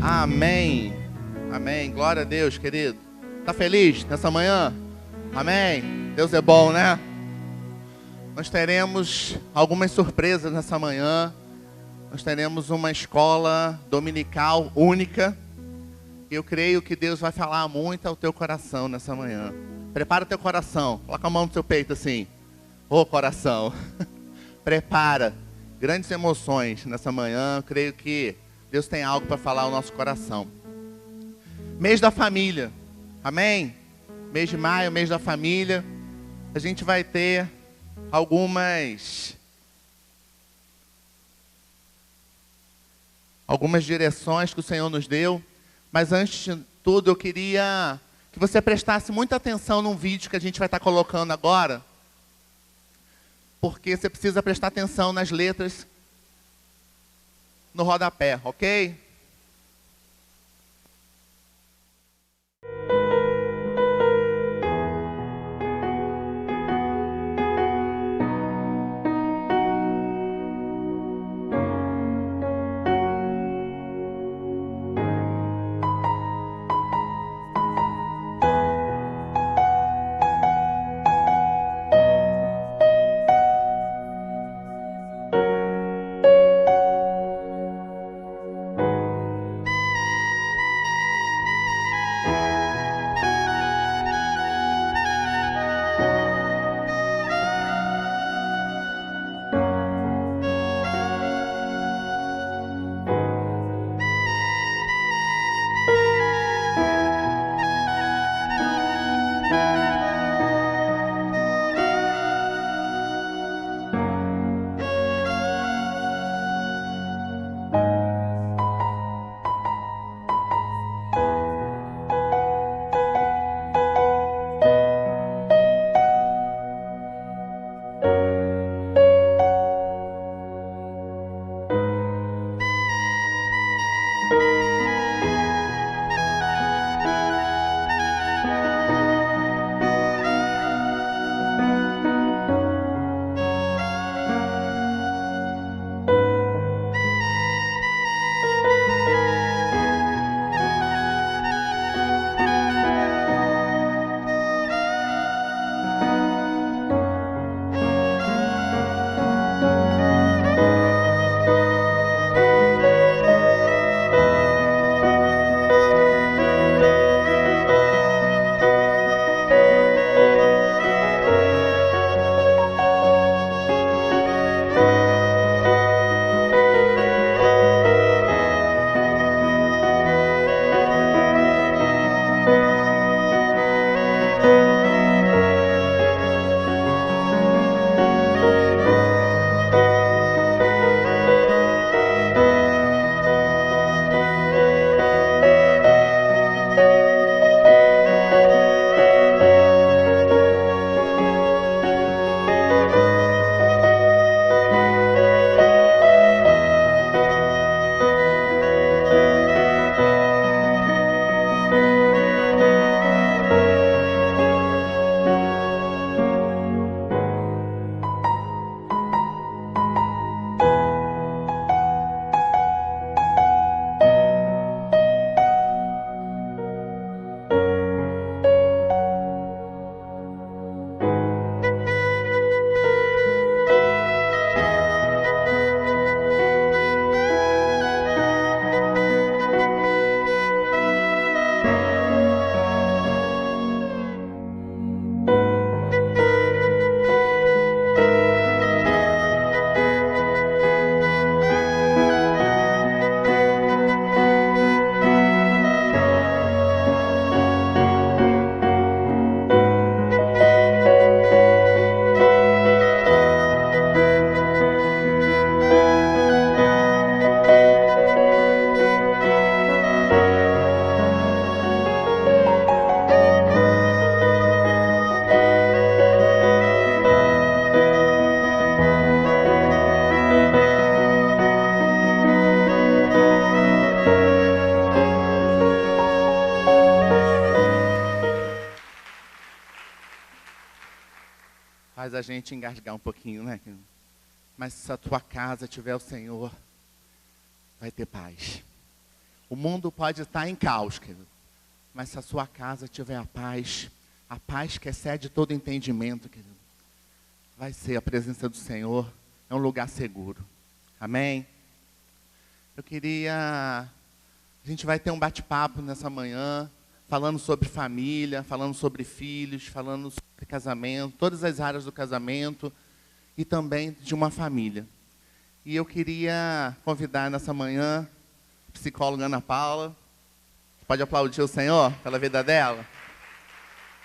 Amém. Amém. Glória a Deus, querido. Tá feliz nessa manhã? Amém. Deus é bom, né? Nós teremos algumas surpresas nessa manhã. Nós teremos uma escola dominical única. Eu creio que Deus vai falar muito ao teu coração nessa manhã. Prepara o teu coração. Coloca a mão no teu peito assim. Ô coração. Prepara. Grandes emoções nessa manhã. Eu creio que Deus tem algo para falar ao nosso coração. Mês da família. Amém? Mês de maio, mês da família. A gente vai ter algumas direções que o Senhor nos deu. Mas antes de tudo, eu queria que você prestasse muita atenção num vídeo que a gente vai estar colocando agora. Porque você precisa prestar atenção nas letras no rodapé, ok? Faz a gente engasgar um pouquinho, né? Mas se a tua casa tiver o Senhor, vai ter paz. O mundo pode estar em caos, querido. Mas se a sua casa tiver a paz que excede todo entendimento, querido, vai ser a presença do Senhor, é um lugar seguro. Amém? A gente vai ter um bate-papo nessa manhã, falando sobre família, falando sobre filhos, falando sobre casamento, todas as áreas do casamento e também de uma família. E eu queria convidar nessa manhã a psicóloga Ana Paula. Pode aplaudir o Senhor pela vida dela?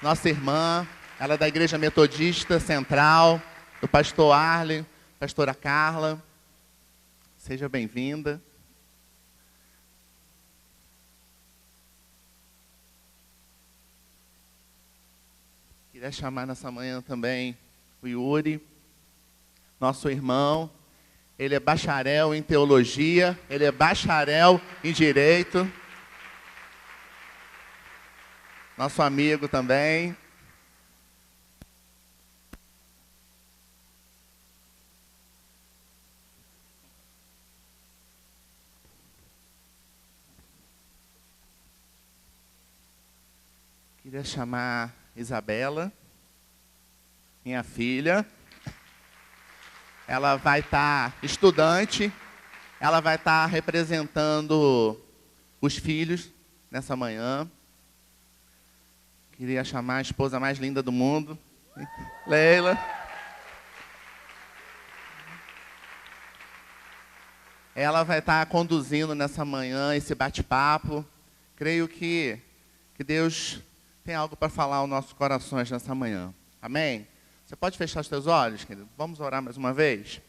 Nossa irmã, ela é da Igreja Metodista Central, do pastor Arlen, pastora Carla. Seja bem-vinda. Queria chamar nessa manhã também o Yuri, nosso irmão. Ele é bacharel em teologia, ele é bacharel em direito. Nosso amigo também. Queria chamar Isabela, minha filha. Ela vai estar estudante, ela vai estar representando os filhos nessa manhã. Queria chamar a esposa mais linda do mundo, Leila. Ela vai estar conduzindo nessa manhã esse bate-papo. Creio que Deus tem algo para falar aos nossos corações nessa manhã. Amém? Você pode fechar os teus olhos, querido? Vamos orar mais uma vez?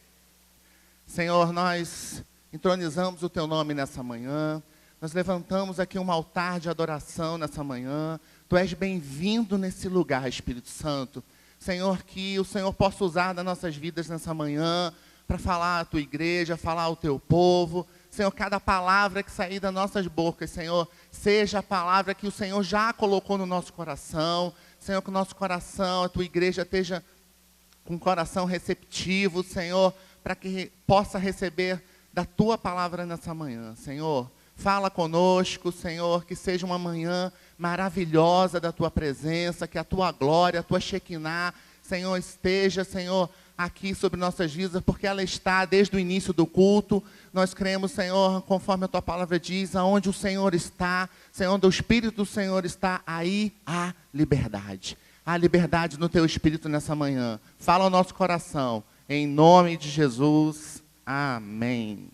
Senhor, nós entronizamos o teu nome nessa manhã. Nós levantamos aqui um altar de adoração nessa manhã. Tu és bem-vindo nesse lugar, Espírito Santo. Senhor, que o Senhor possa usar nas nossas vidas nessa manhã para falar à tua igreja, falar ao teu povo. Senhor, cada palavra que sair das nossas bocas, Senhor, seja a palavra que o Senhor já colocou no nosso coração. Senhor, que o nosso coração, a tua igreja esteja com um coração receptivo, Senhor, para que possa receber da tua palavra nessa manhã. Senhor, fala conosco, Senhor, que seja uma manhã maravilhosa da tua presença, que a tua glória, a tua Shekinah, Senhor, esteja, Senhor, aqui sobre nossas vidas, porque ela está desde o início do culto. Nós cremos, Senhor, conforme a tua palavra diz, aonde o Senhor está, Senhor, onde o Espírito do Senhor está, aí há liberdade. Há liberdade no teu Espírito nessa manhã. Fala ao nosso coração, em nome de Jesus. Amém.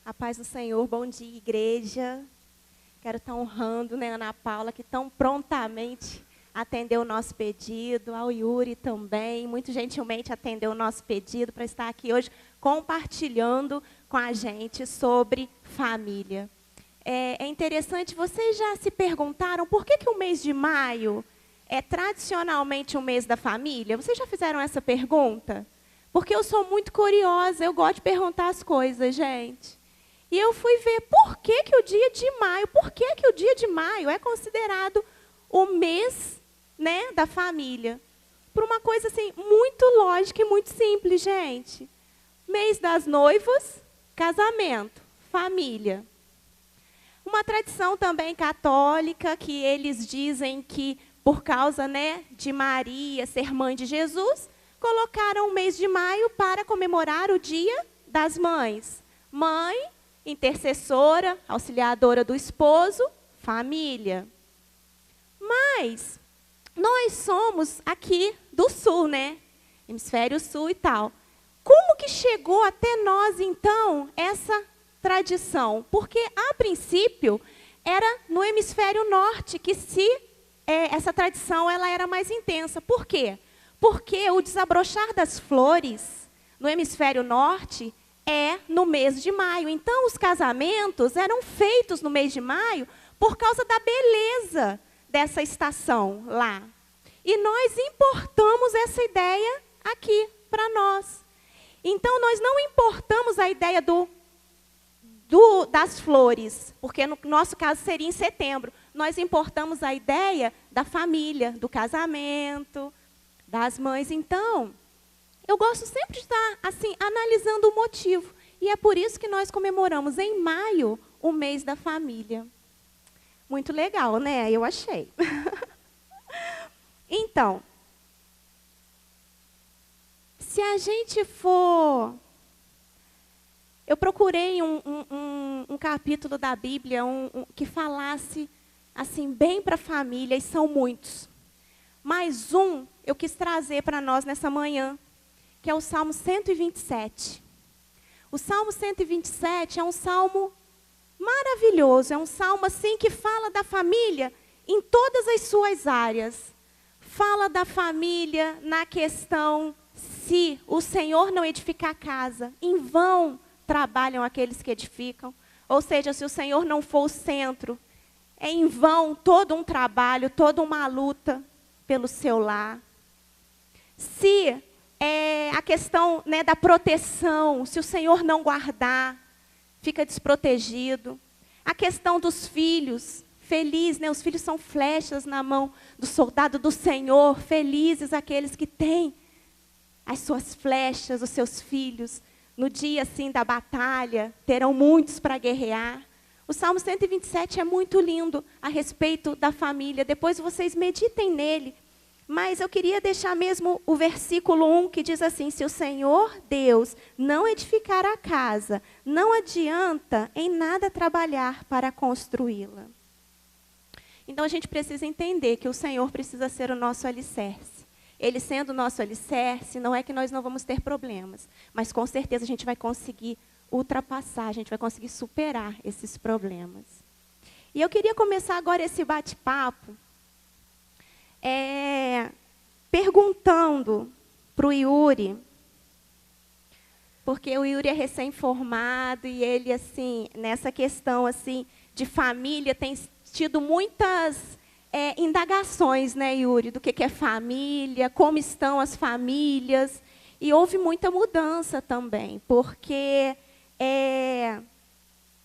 A paz do Senhor, bom dia, igreja. Quero estar honrando, né, Ana Paula, que tão prontamente atendeu o nosso pedido, ao Yuri também, muito gentilmente atendeu o nosso pedido para estar aqui hoje compartilhando com a gente sobre família. É interessante, vocês já se perguntaram por que o mês de maio é tradicionalmente o mês da família? Vocês já fizeram essa pergunta? Porque eu sou muito curiosa, eu gosto de perguntar as coisas, gente. E eu fui ver por que o dia de maio é considerado o mês, né, da família. Por uma coisa assim, muito lógica e muito simples, gente. Mês das noivas, casamento, família. Uma tradição também católica, que eles dizem que, por causa, né, de Maria ser mãe de Jesus, colocaram o mês de maio para comemorar o Dia das Mães. Mãe, intercessora, auxiliadora do esposo, família. Mas nós somos aqui do sul, né? Hemisfério sul e tal. Como que chegou até nós, então, essa tradição? Porque, a princípio, era no hemisfério norte que essa tradição ela era mais intensa. Por quê? Porque o desabrochar das flores no hemisfério norte é no mês de maio. Então, os casamentos eram feitos no mês de maio por causa da beleza dessa estação lá. E nós importamos essa ideia aqui para nós. Então, nós não importamos a ideia das flores, porque no nosso caso seria em setembro. Nós importamos a ideia da família, do casamento, das mães. Então, eu gosto sempre de estar assim, analisando o motivo. E é por isso que nós comemoramos em maio o mês da família. Muito legal, né? Eu achei. Então, se a gente for... Eu procurei um capítulo da Bíblia que falasse assim, bem para a família, e são muitos. Mas eu quis trazer para nós nessa manhã, que é o Salmo 127. O Salmo 127 é um salmo maravilhoso, é um salmo assim que fala da família em todas as suas áreas. Fala da família na questão, se o Senhor não edificar a casa, em vão trabalham aqueles que edificam. Ou seja, se o Senhor não for o centro, é em vão todo um trabalho, toda uma luta pelo seu lar. Se a questão, né, da proteção, se o Senhor não guardar, fica desprotegido. A questão dos filhos, feliz, né, os filhos são flechas na mão do soldado do Senhor, felizes aqueles que têm as suas flechas, os seus filhos, no dia assim da batalha, terão muitos para guerrear. O Salmo 127 é muito lindo a respeito da família, depois vocês meditem nele. Mas eu queria deixar mesmo o versículo 1 que diz assim: se o Senhor Deus não edificar a casa, não adianta em nada trabalhar para construí-la. Então a gente precisa entender que o Senhor precisa ser o nosso alicerce. Ele sendo o nosso alicerce, não é que nós não vamos ter problemas, mas com certeza a gente vai conseguir ultrapassar, a gente vai conseguir superar esses problemas. E eu queria começar agora esse bate-papo perguntando para o Yuri, porque o Yuri é recém-formado e ele, assim, nessa questão assim, de família, tem tido muitas indagações, né, Yuri, do que é família, como estão as famílias, e houve muita mudança também, porque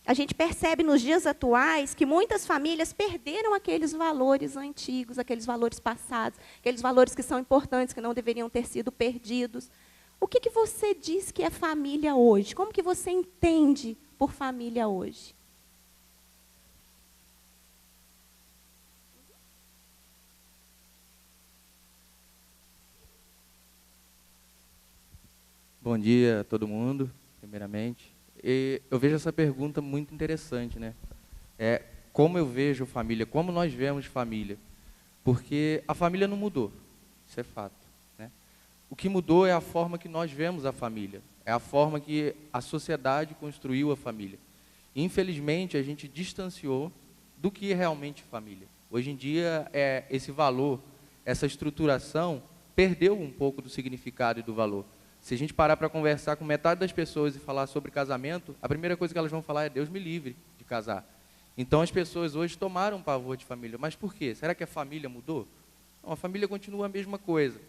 a gente percebe nos dias atuais que muitas famílias perderam aqueles valores antigos, aqueles valores passados, aqueles valores que são importantes, que não deveriam ter sido perdidos. O que você diz que é família hoje? Como que você entende por família hoje? Bom dia a todo mundo, primeiramente. Eu vejo essa pergunta muito interessante, né? Como eu vejo família, como nós vemos família. Porque a família não mudou, isso é fato, né? O que mudou é a forma que nós vemos a família, é a forma que a sociedade construiu a família. Infelizmente, a gente distanciou do que é realmente família. Hoje em dia, esse valor, essa estruturação, perdeu um pouco do significado e do valor. Se a gente parar para conversar com metade das pessoas e falar sobre casamento, a primeira coisa que elas vão falar é: Deus me livre de casar. Então as pessoas hoje tomaram pavor de família. Mas por quê? Será que a família mudou? Não, a família continua a mesma coisa.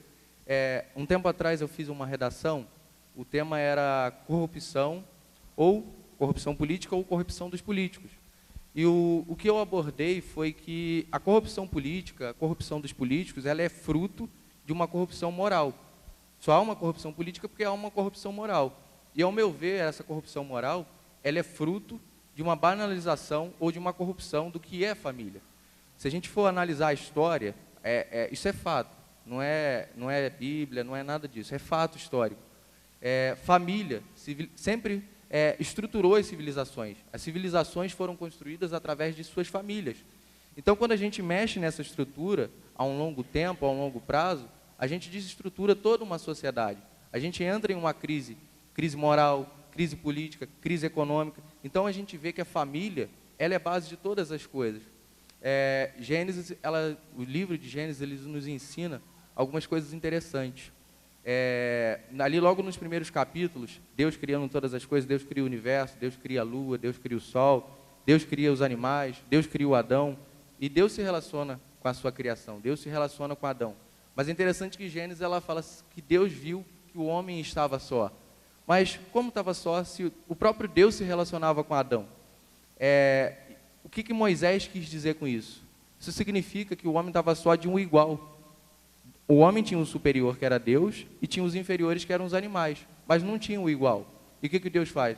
Um tempo atrás eu fiz uma redação, o tema era corrupção, ou corrupção política ou corrupção dos políticos. E o que eu abordei foi que a corrupção política, a corrupção dos políticos, ela é fruto de uma corrupção moral. Só há uma corrupção política porque há uma corrupção moral. E, ao meu ver, essa corrupção moral, ela é fruto de uma banalização ou de uma corrupção do que é família. Se a gente for analisar a história, isso é fato. Não é Bíblia, não é nada disso. É fato histórico. Família sempre estruturou as civilizações. As civilizações foram construídas através de suas famílias. Então, quando a gente mexe nessa estrutura, a um longo tempo, a um longo prazo, a gente desestrutura toda uma sociedade. A gente entra em uma crise moral, crise política, crise econômica. Então, a gente vê que a família, ela é base de todas as coisas. Gênesis, o livro de Gênesis, ele nos ensina algumas coisas interessantes. Ali, logo nos primeiros capítulos, Deus criando todas as coisas, Deus cria o universo, Deus cria a lua, Deus cria o sol, Deus cria os animais, Deus cria o Adão, e Deus se relaciona com a sua criação, Deus se relaciona com Adão. Mas é interessante que Gênesis, ela fala que Deus viu que o homem estava só. Mas como estava só se o próprio Deus se relacionava com Adão? O que Moisés quis dizer com isso? Isso significa que o homem estava só de um igual. O homem tinha um superior, que era Deus, e tinha os inferiores, que eram os animais, mas não tinha o igual. E o que Deus faz?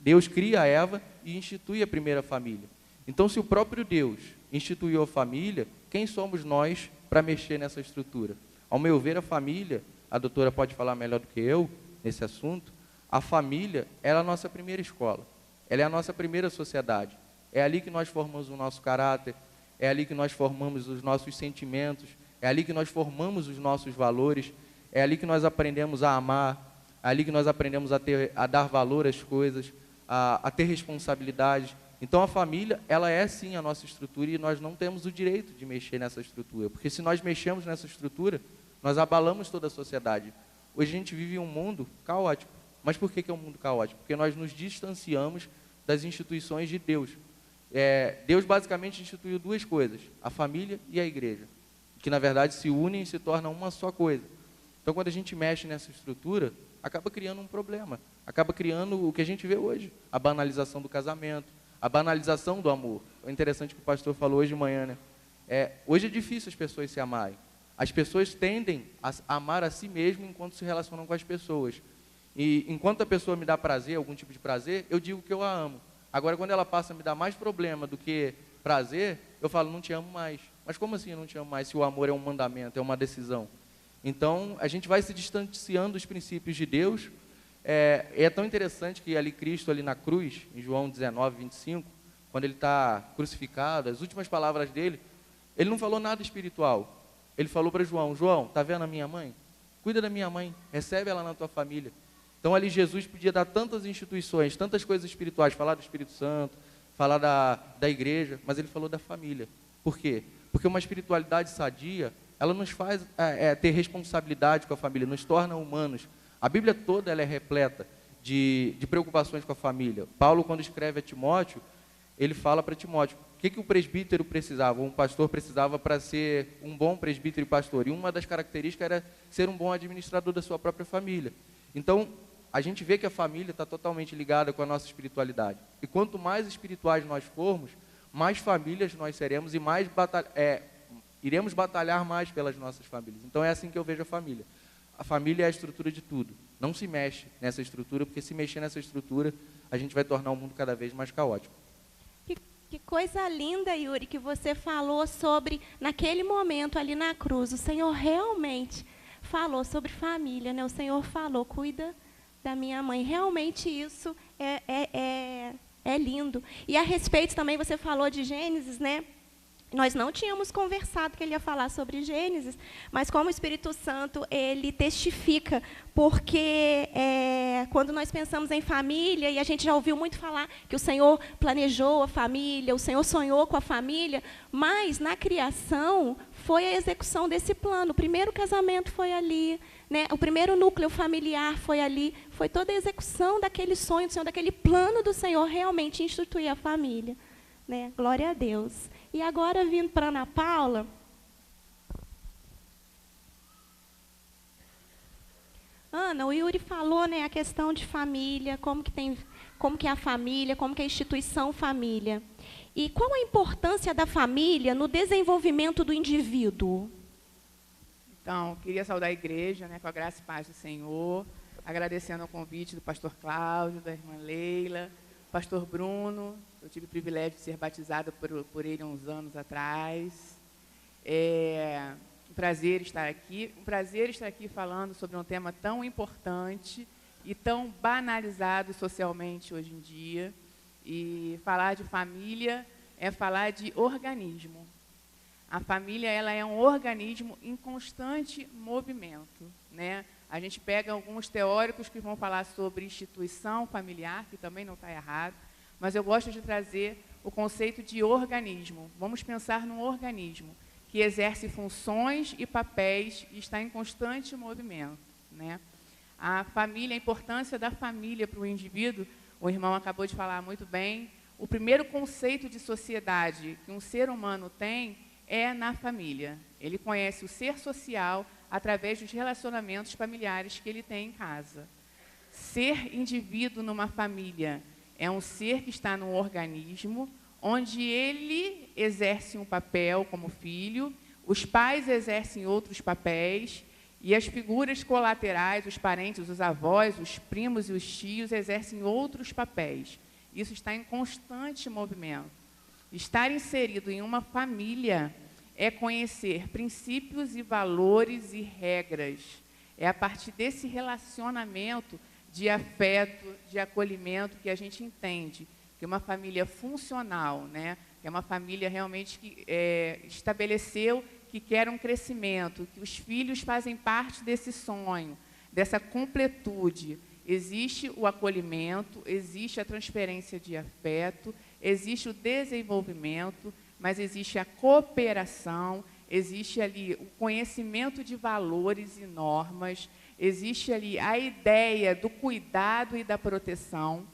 Deus cria a Eva e institui a primeira família. Então, se o próprio Deus instituiu a família, quem somos nós para mexer nessa estrutura? Ao meu ver, a família, a doutora pode falar melhor do que eu nesse assunto, a família é a nossa primeira escola, ela é a nossa primeira sociedade. É ali que nós formamos o nosso caráter, é ali que nós formamos os nossos sentimentos, é ali que nós formamos os nossos valores, é ali que nós aprendemos a amar, é ali que nós aprendemos a dar valor às coisas, a ter responsabilidade. Então, a família, ela é sim a nossa estrutura e nós não temos o direito de mexer nessa estrutura, porque se nós mexemos nessa estrutura, nós abalamos toda a sociedade. Hoje a gente vive um mundo caótico. Mas por que é um mundo caótico? Porque nós nos distanciamos das instituições de Deus. Deus basicamente instituiu duas coisas, a família e a igreja, que na verdade se unem e se tornam uma só coisa. Então, quando a gente mexe nessa estrutura, acaba criando um problema, acaba criando o que a gente vê hoje, a banalização do casamento, a banalização do amor. É interessante que o pastor falou hoje de manhã, né? Hoje é difícil as pessoas se amarem. As pessoas tendem a amar a si mesmo enquanto se relacionam com as pessoas. E enquanto a pessoa me dá prazer, algum tipo de prazer, eu digo que eu a amo. Agora, quando ela passa a me dar mais problema do que prazer, eu falo, não te amo mais. Mas como assim eu não te amo mais, se o amor é um mandamento, é uma decisão? Então, a gente vai se distanciando dos princípios de Deus. É tão interessante que ali Cristo, ali na cruz, em João 19, 25, quando ele está crucificado, as últimas palavras dele, ele não falou nada espiritual. Ele falou para João, João, está vendo a minha mãe? Cuida da minha mãe, recebe ela na tua família. Então, ali Jesus podia dar tantas instituições, tantas coisas espirituais, falar do Espírito Santo, falar da igreja, mas ele falou da família. Por quê? Porque uma espiritualidade sadia, ela nos faz ter responsabilidade com a família, nos torna humanos. A Bíblia toda ela é repleta de preocupações com a família. Paulo, quando escreve a Timóteo, ele fala para Timóteo, o que o presbítero precisava, um pastor precisava para ser um bom presbítero e pastor. E uma das características era ser um bom administrador da sua própria família. Então, a gente vê que a família está totalmente ligada com a nossa espiritualidade. E quanto mais espirituais nós formos, mais famílias nós seremos e mais iremos batalhar mais pelas nossas famílias. Então, é assim que eu vejo a família. A família é a estrutura de tudo. Não se mexe nessa estrutura, porque se mexer nessa estrutura, a gente vai tornar o mundo cada vez mais caótico. Que coisa linda, Yuri, que você falou sobre, naquele momento ali na cruz, o Senhor realmente falou sobre família, né? O Senhor falou, cuida da minha mãe. Realmente isso é lindo. E a respeito também, você falou de Gênesis, né? Nós não tínhamos conversado que ele ia falar sobre Gênesis, mas como o Espírito Santo, ele testifica, porque quando nós pensamos em família, e a gente já ouviu muito falar que o Senhor planejou a família, o Senhor sonhou com a família, mas na criação foi a execução desse plano. O primeiro casamento foi ali, né? O primeiro núcleo familiar foi ali, foi toda a execução daquele sonho do Senhor, daquele plano do Senhor realmente instituir a família, né? Glória a Deus. E agora, vindo para Ana Paula, Ana, o Yuri falou, né, a questão de família, como que é a família, como que é a instituição família. E qual a importância da família no desenvolvimento do indivíduo? Então, queria saudar a igreja, né, com a graça e paz do Senhor, agradecendo o convite do pastor Cláudio, da irmã Leila, pastor Bruno. Eu tive o privilégio de ser batizada por ele há uns anos atrás. É um prazer estar aqui falando sobre um tema tão importante e tão banalizado socialmente hoje em dia. E falar de família é falar de organismo. A família, ela é um organismo em constante movimento, né? A gente pega alguns teóricos que vão falar sobre instituição familiar, que também não está errado, mas eu gosto de trazer o conceito de organismo. Vamos pensar num organismo que exerce funções e papéis e está em constante movimento, né? A família, a importância da família para o indivíduo, o irmão acabou de falar muito bem. O primeiro conceito de sociedade que um ser humano tem é na família. Ele conhece o ser social através dos relacionamentos familiares que ele tem em casa. Ser indivíduo numa família é um ser que está num organismo onde ele exerce um papel como filho, os pais exercem outros papéis E as figuras colaterais, os parentes, os avós, os primos e os tios exercem outros papéis. Isso está em constante movimento. Estar inserido em uma família é conhecer princípios e valores e regras. É a partir desse relacionamento de afeto, de acolhimento, que a gente entende que uma família funcional, né, que é uma família realmente que estabeleceu que quer um crescimento, que os filhos fazem parte desse sonho, dessa completude. Existe o acolhimento, existe a transferência de afeto, existe o desenvolvimento, mas existe a cooperação, existe ali o conhecimento de valores e normas, existe ali a ideia do cuidado e da proteção.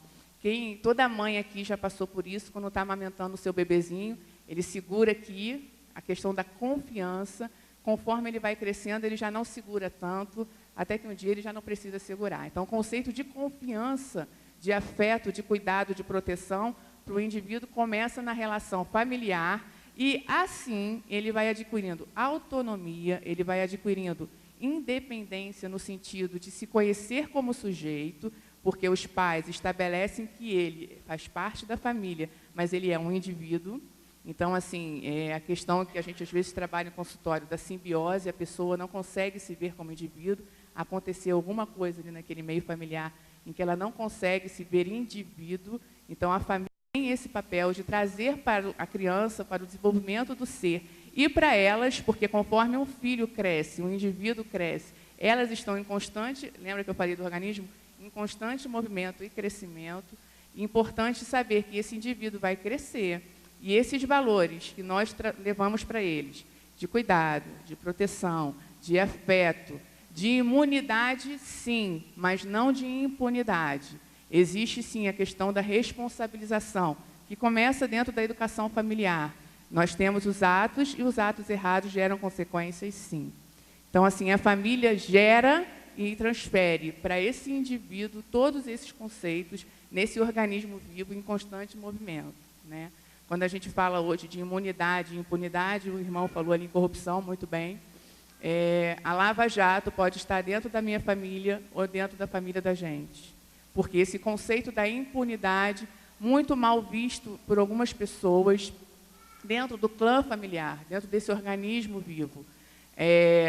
Toda mãe aqui já passou por isso, quando está amamentando o seu bebezinho, ele segura aqui a questão da confiança, conforme ele vai crescendo, ele já não segura tanto, até que um dia ele já não precisa segurar. Então, o conceito de confiança, de afeto, de cuidado, de proteção, para o indivíduo começa na relação familiar e, assim, ele vai adquirindo autonomia, ele vai adquirindo independência no sentido de se conhecer como sujeito, porque os pais estabelecem que ele faz parte da família, mas ele é um indivíduo. Então, assim, a questão que a gente às vezes trabalha em consultório da simbiose, a pessoa não consegue se ver como indivíduo, aconteceu alguma coisa ali naquele meio familiar em que ela não consegue se ver indivíduo, então a família tem esse papel de trazer para a criança, para o desenvolvimento do ser, e para elas, porque conforme um filho cresce, um indivíduo cresce, elas estão em constante, lembra que eu falei do organismo? Em constante movimento e crescimento, e é importante saber que esse indivíduo vai crescer, e esses valores que nós levamos para eles, de cuidado, de proteção, de afeto, de imunidade, sim, mas não de impunidade. Existe, sim, a questão da responsabilização, que começa dentro da educação familiar. Nós temos os atos, e os atos errados geram consequências, sim. Então, assim, a família gera e transfere para esse indivíduo todos esses conceitos nesse organismo vivo em constante movimento, né? Quando a gente fala hoje de imunidade e impunidade, o irmão falou ali em corrupção, muito bem. A Lava Jato pode estar dentro da minha família ou dentro da família da gente. Porque esse conceito da impunidade, muito mal visto por algumas pessoas, dentro do clã familiar, dentro desse organismo vivo,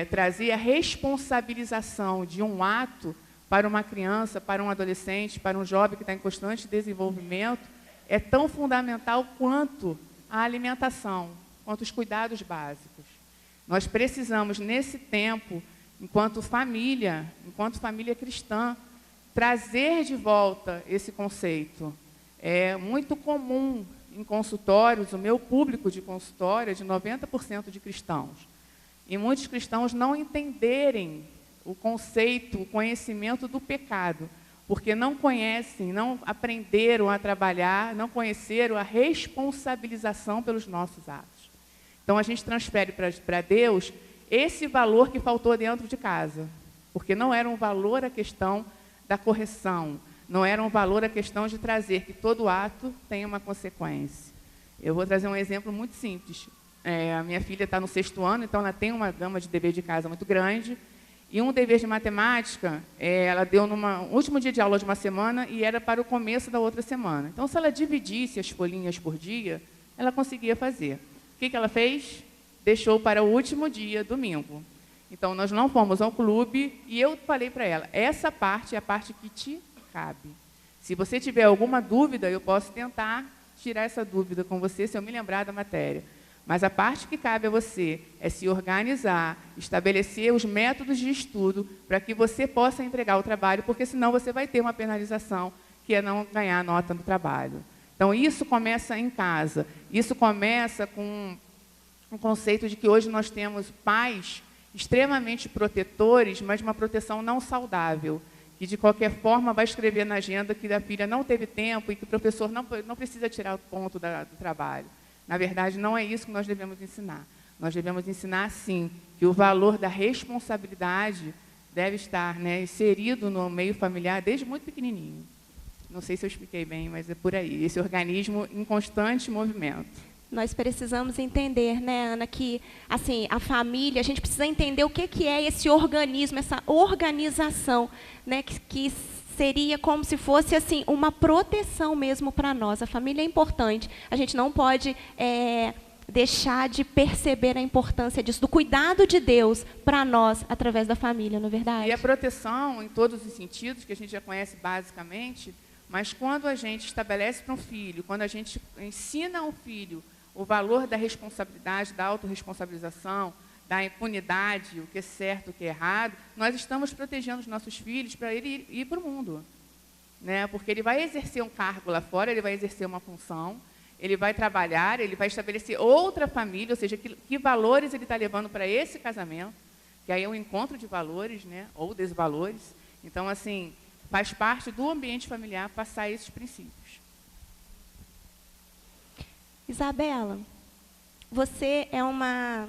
trazer a responsabilização de um ato para uma criança, para um adolescente, para um jovem que está em constante desenvolvimento, é tão fundamental quanto a alimentação, quanto os cuidados básicos. Nós precisamos, nesse tempo, enquanto família cristã, trazer de volta esse conceito. É muito comum em consultórios, o meu público de consultório é de 90% de cristãos. E muitos cristãos não entenderem o conceito, o conhecimento do pecado, porque não conhecem, não aprenderam a trabalhar, não conheceram a responsabilização pelos nossos atos. Então, a gente transfere para Deus esse valor que faltou dentro de casa, porque não era um valor a questão da correção, não era um valor a questão de trazer que todo ato tem uma consequência. Eu vou trazer um exemplo muito simples. A minha filha está no 6º ano, então ela tem uma gama de dever de casa muito grande, e um dever de matemática, ela deu no último dia de aula de uma semana e era para o começo da outra semana. Então, se ela dividisse as folhinhas por dia, ela conseguia fazer. O que ela fez? Deixou para o último dia, domingo. Então, nós não fomos ao clube e eu falei para ela, essa parte é a parte que te cabe. Se você tiver alguma dúvida, eu posso tentar tirar essa dúvida com você, se eu me lembrar da matéria. Mas a parte que cabe a você é se organizar, estabelecer os métodos de estudo para que você possa entregar o trabalho, porque senão você vai ter uma penalização, que é não ganhar nota no trabalho. Então, isso começa em casa. Isso começa com um conceito de que hoje nós temos pais extremamente protetores, mas uma proteção não saudável, que de qualquer forma vai escrever na agenda que a filha não teve tempo e que o professor não precisa tirar o ponto do trabalho. Na verdade, não é isso que nós devemos ensinar. Nós devemos ensinar, sim, que o valor da responsabilidade deve estar, né, inserido no meio familiar desde muito pequenininho. Não sei se eu expliquei bem, mas é por aí. Esse organismo em constante movimento. Nós precisamos entender, né, Ana, que assim, a família, a gente precisa entender o que é esse organismo, essa organização, né, que seria como se fosse assim uma proteção mesmo para nós. A família é importante. A gente não pode deixar de perceber a importância disso, do cuidado de Deus para nós através da família, não é verdade? E a proteção em todos os sentidos, que a gente já conhece basicamente, mas quando a gente estabelece para um filho, quando a gente ensina ao filho o valor da responsabilidade, da autorresponsabilização, da impunidade, o que é certo, o que é errado, nós estamos protegendo os nossos filhos para ele ir para o mundo. Né? Porque ele vai exercer um cargo lá fora, ele vai exercer uma função, ele vai trabalhar, ele vai estabelecer outra família, ou seja, que valores ele está levando para esse casamento, que aí é um encontro de valores, né? Ou desvalores. Então, assim, faz parte do ambiente familiar passar esses princípios. Isabela, você é uma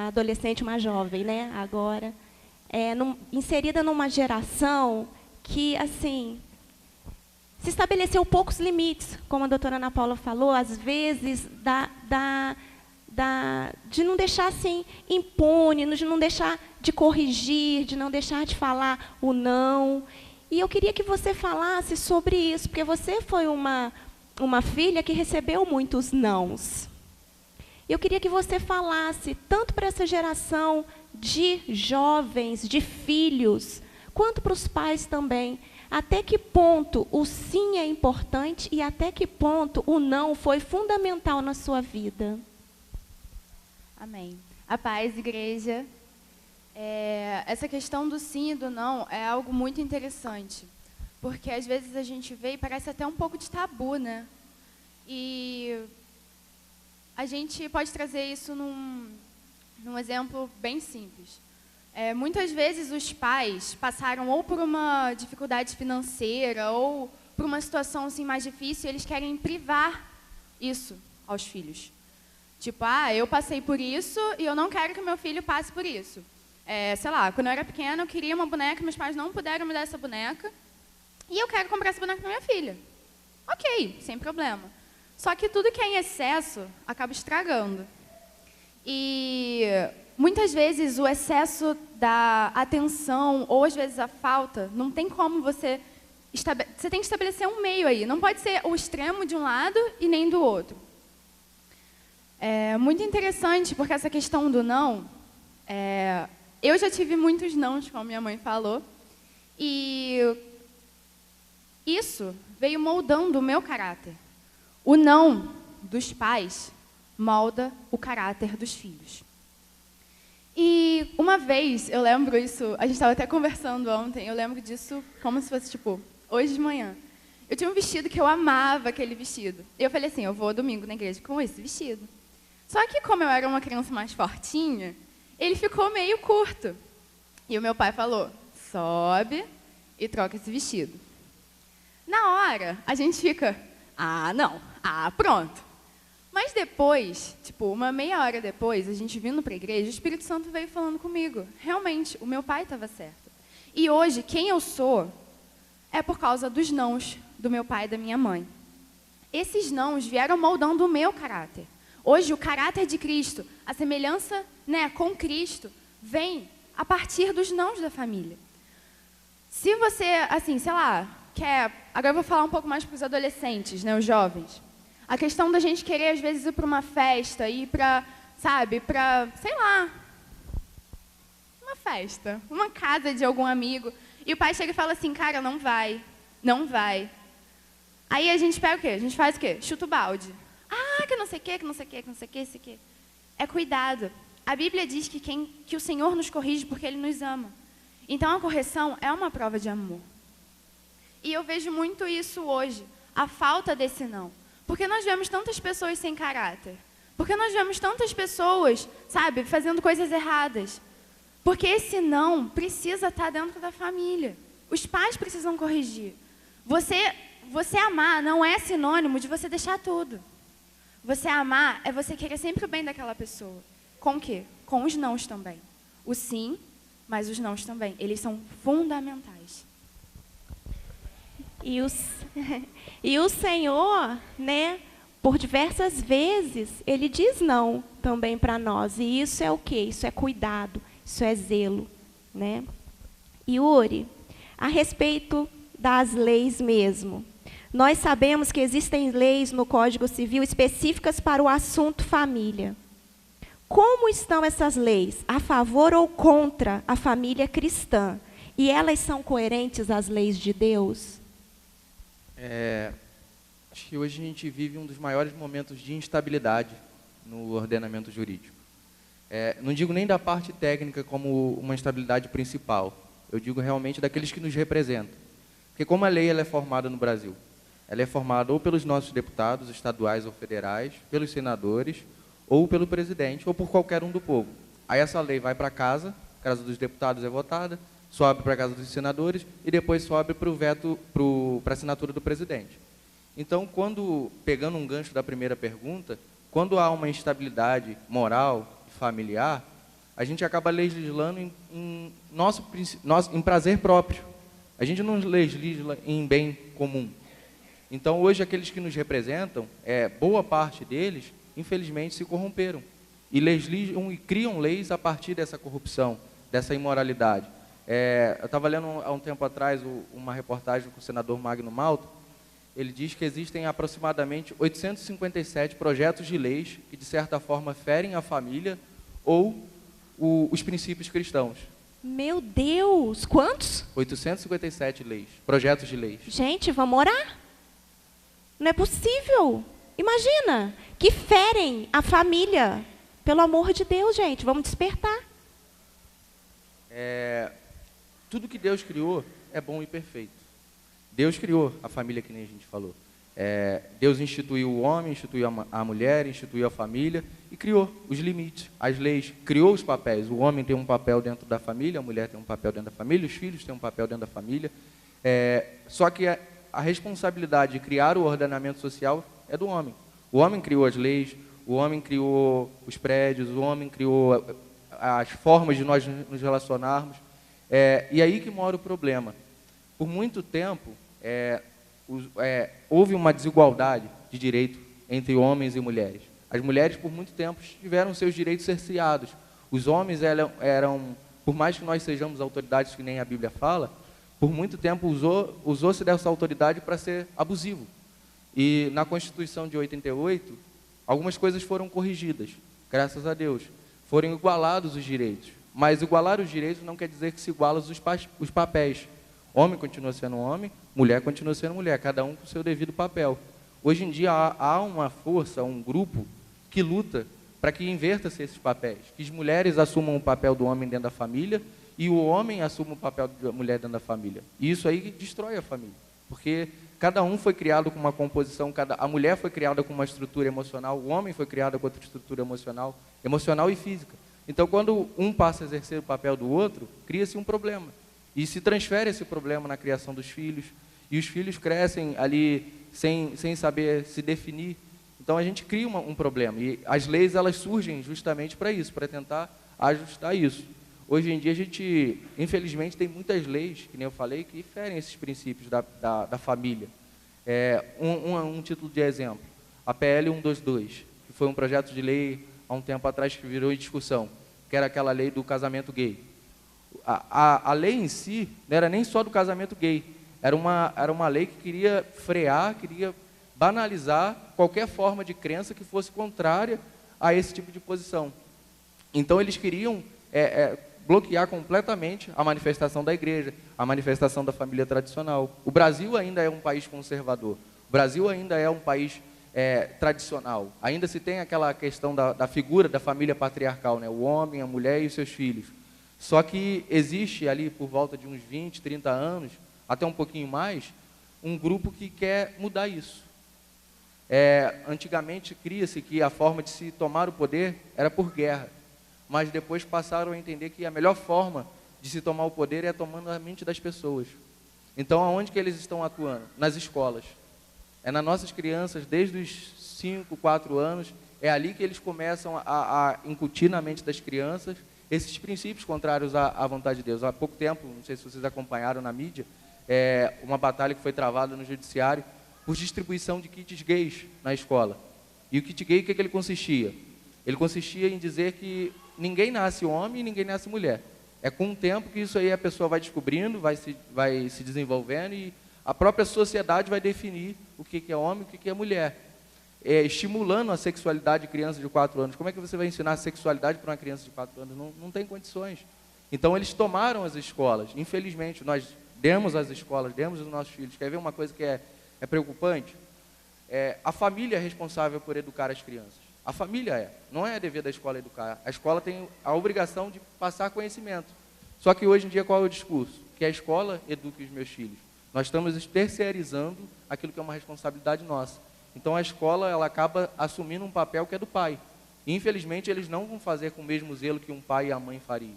adolescente, uma jovem, né? Agora, inserida numa geração que, assim, se estabeleceu poucos limites, como a doutora Ana Paula falou, às vezes, de não deixar assim impune, de não deixar de corrigir, de não deixar de falar o não. E eu queria que você falasse sobre isso, porque você foi uma filha que recebeu muitos nãos. Eu queria que você falasse, tanto para essa geração de jovens, de filhos, quanto para os pais também, até que ponto o sim é importante e até que ponto o não foi fundamental na sua vida. Amém. A paz, igreja. Essa questão do sim e do não é algo muito interessante, porque às vezes a gente vê e parece até um pouco de tabu, né? E a gente pode trazer isso num exemplo bem simples. Muitas vezes os pais passaram ou por uma dificuldade financeira ou por uma situação assim, mais difícil, e eles querem privar isso aos filhos. Tipo, eu passei por isso e eu não quero que meu filho passe por isso. Sei lá, quando eu era pequena eu queria uma boneca, meus pais não puderam me dar essa boneca e eu quero comprar essa boneca para minha filha. Ok, sem problema. Só que tudo que é em excesso acaba estragando. E muitas vezes o excesso da atenção, ou às vezes a falta, não tem como você tem que estabelecer um meio aí. Não pode ser o extremo de um lado e nem do outro. É muito interessante, porque essa questão do não, eu já tive muitos nãos, como minha mãe falou, e isso veio moldando o meu caráter. O não dos pais molda o caráter dos filhos. E uma vez, eu lembro isso, a gente estava até conversando ontem, eu lembro disso como se fosse, tipo, hoje de manhã. Eu tinha um vestido que eu amava, aquele vestido. E eu falei assim, eu vou domingo na igreja com esse vestido. Só que como eu era uma criança mais fortinha, ele ficou meio curto. E o meu pai falou, sobe e troca esse vestido. Na hora, a gente fica, não, pronto. Mas depois, tipo, uma meia hora depois, a gente vindo para a igreja, o Espírito Santo veio falando comigo. Realmente, o meu pai estava certo. E hoje, quem eu sou é por causa dos nãos do meu pai e da minha mãe. Esses nãos vieram moldando o meu caráter. Hoje, o caráter de Cristo, a semelhança, né, com Cristo, vem a partir dos nãos da família. Se você, assim, sei lá, agora eu vou falar um pouco mais para os adolescentes, né, os jovens. A questão da gente querer, às vezes, ir para uma festa, ir para, sei lá, uma festa, uma casa de algum amigo, e o pai chega e fala assim, cara, não vai. Aí a gente pega o quê? A gente faz o quê? Chuta o balde. Que não sei o quê. É cuidado. A Bíblia diz que o Senhor nos corrige porque Ele nos ama. Então, a correção é uma prova de amor. E eu vejo muito isso hoje, a falta desse não. Porque nós vemos tantas pessoas sem caráter. Porque nós vemos tantas pessoas, fazendo coisas erradas. Porque esse não precisa estar dentro da família. Os pais precisam corrigir. Você amar não é sinônimo de você deixar tudo. Você amar é você querer sempre o bem daquela pessoa. Com o quê? Com os nãos também. O sim, mas os nãos também. Eles são fundamentais. E e o Senhor, né, por diversas vezes, ele diz não também para nós. E isso é o quê? Isso é cuidado, isso é zelo, né? Yuri, a respeito das leis mesmo, nós sabemos que existem leis no Código Civil específicas para o assunto família. Como estão essas leis? A favor ou contra a família cristã? E elas são coerentes às leis de Deus? Acho que hoje a gente vive um dos maiores momentos de instabilidade no ordenamento jurídico. Não digo nem da parte técnica como uma instabilidade principal. Eu digo realmente daqueles que nos representam. Porque como a lei ela é formada no Brasil, ela é formada ou pelos nossos deputados estaduais ou federais, pelos senadores, ou pelo presidente, ou por qualquer um do povo. Aí essa lei vai para a casa dos deputados é votada, sobe para a casa dos senadores e depois sobe para o veto, para a assinatura do presidente. Então, pegando um gancho da primeira pergunta, quando há uma instabilidade moral e familiar, a gente acaba legislando em prazer próprio. A gente não legisla em bem comum. Então, hoje, aqueles que nos representam, boa parte deles, infelizmente, se corromperam. E legislam e criam leis a partir dessa corrupção, dessa imoralidade. Eu estava lendo há um tempo atrás uma reportagem com o senador Magno Malta. Ele diz que existem aproximadamente 857 projetos de leis que, de certa forma, ferem a família ou os princípios cristãos. Meu Deus, quantos? 857 leis, projetos de leis. Gente, vamos orar? Não é possível. Imagina, que ferem a família. Pelo amor de Deus, gente, vamos despertar. Tudo que Deus criou é bom e perfeito. Deus criou a família, que nem a gente falou. Deus instituiu o homem, instituiu a mulher, instituiu a família e criou os limites, as leis, criou os papéis. O homem tem um papel dentro da família, a mulher tem um papel dentro da família, os filhos têm um papel dentro da família. Só que a responsabilidade de criar o ordenamento social é do homem. O homem criou as leis, o homem criou os prédios, o homem criou as formas de nós nos relacionarmos. E aí que mora o problema. Por muito tempo, houve uma desigualdade de direito entre homens e mulheres. As mulheres, por muito tempo, tiveram seus direitos cerceados. Os homens eram, por mais que nós sejamos autoridades que nem a Bíblia fala, por muito tempo usou-se dessa autoridade para ser abusivo. E na Constituição de 88, algumas coisas foram corrigidas, graças a Deus. Foram igualados os direitos. Mas igualar os direitos não quer dizer que se igualam os papéis. Homem continua sendo homem, mulher continua sendo mulher, cada um com o seu devido papel. Hoje em dia há uma força, um grupo que luta para que inverta-se esses papéis, que as mulheres assumam o papel do homem dentro da família e o homem assuma o papel da mulher dentro da família. E isso aí destrói a família, porque cada um foi criado com uma composição, a mulher foi criada com uma estrutura emocional, o homem foi criado com outra estrutura emocional e física. Então, quando um passa a exercer o papel do outro, cria-se um problema. E se transfere esse problema na criação dos filhos, e os filhos crescem ali sem saber se definir. Então a gente cria um problema, e as leis elas surgem justamente para isso, para tentar ajustar isso. Hoje em dia a gente, infelizmente, tem muitas leis, que nem eu falei, que ferem esses princípios da família. Um título de exemplo, a PL 122, que foi um projeto de lei há um tempo atrás que virou em discussão, que era aquela lei do casamento gay. A lei em si não era nem só do casamento gay, era uma lei que queria frear, queria banalizar qualquer forma de crença que fosse contrária a esse tipo de posição. Então eles queriam bloquear completamente a manifestação da igreja, a manifestação da família tradicional. O Brasil ainda é um país conservador, o Brasil ainda é um país tradicional, ainda se tem aquela questão da figura da família patriarcal, né? O homem, a mulher e os seus filhos. Só que existe ali, por volta de uns 20, 30 anos, até um pouquinho mais, um grupo que quer mudar isso. Antigamente, cria-se que a forma de se tomar o poder era por guerra, mas depois passaram a entender que a melhor forma de se tomar o poder é tomando a mente das pessoas. Então, aonde que eles estão atuando? Nas escolas. Nas nossas crianças, desde os 5, 4 anos, é ali que eles começam a incutir na mente das crianças esses princípios contrários à vontade de Deus. Há pouco tempo, não sei se vocês acompanharam na mídia, uma batalha que foi travada no judiciário por distribuição de kits gays na escola. E o kit gay, o que ele consistia? Ele consistia em dizer que ninguém nasce homem e ninguém nasce mulher. É com o tempo que isso aí a pessoa vai descobrindo, vai se desenvolvendo e a própria sociedade vai definir o que é homem e o que é mulher. Estimulando a sexualidade de crianças de 4 anos. Como é que você vai ensinar a sexualidade para uma criança de 4 anos? Não tem condições. Então, eles tomaram as escolas. Infelizmente, nós demos às escolas, demos aos nossos filhos. Quer ver uma coisa que é preocupante? A família é responsável por educar as crianças. A família não é dever da escola educar. A escola tem a obrigação de passar conhecimento. Só que hoje em dia, qual é o discurso? Que a escola eduque os meus filhos. Nós estamos terceirizando aquilo que é uma responsabilidade nossa. Então, a escola ela acaba assumindo um papel que é do pai. E, infelizmente, eles não vão fazer com o mesmo zelo que um pai e a mãe fariam.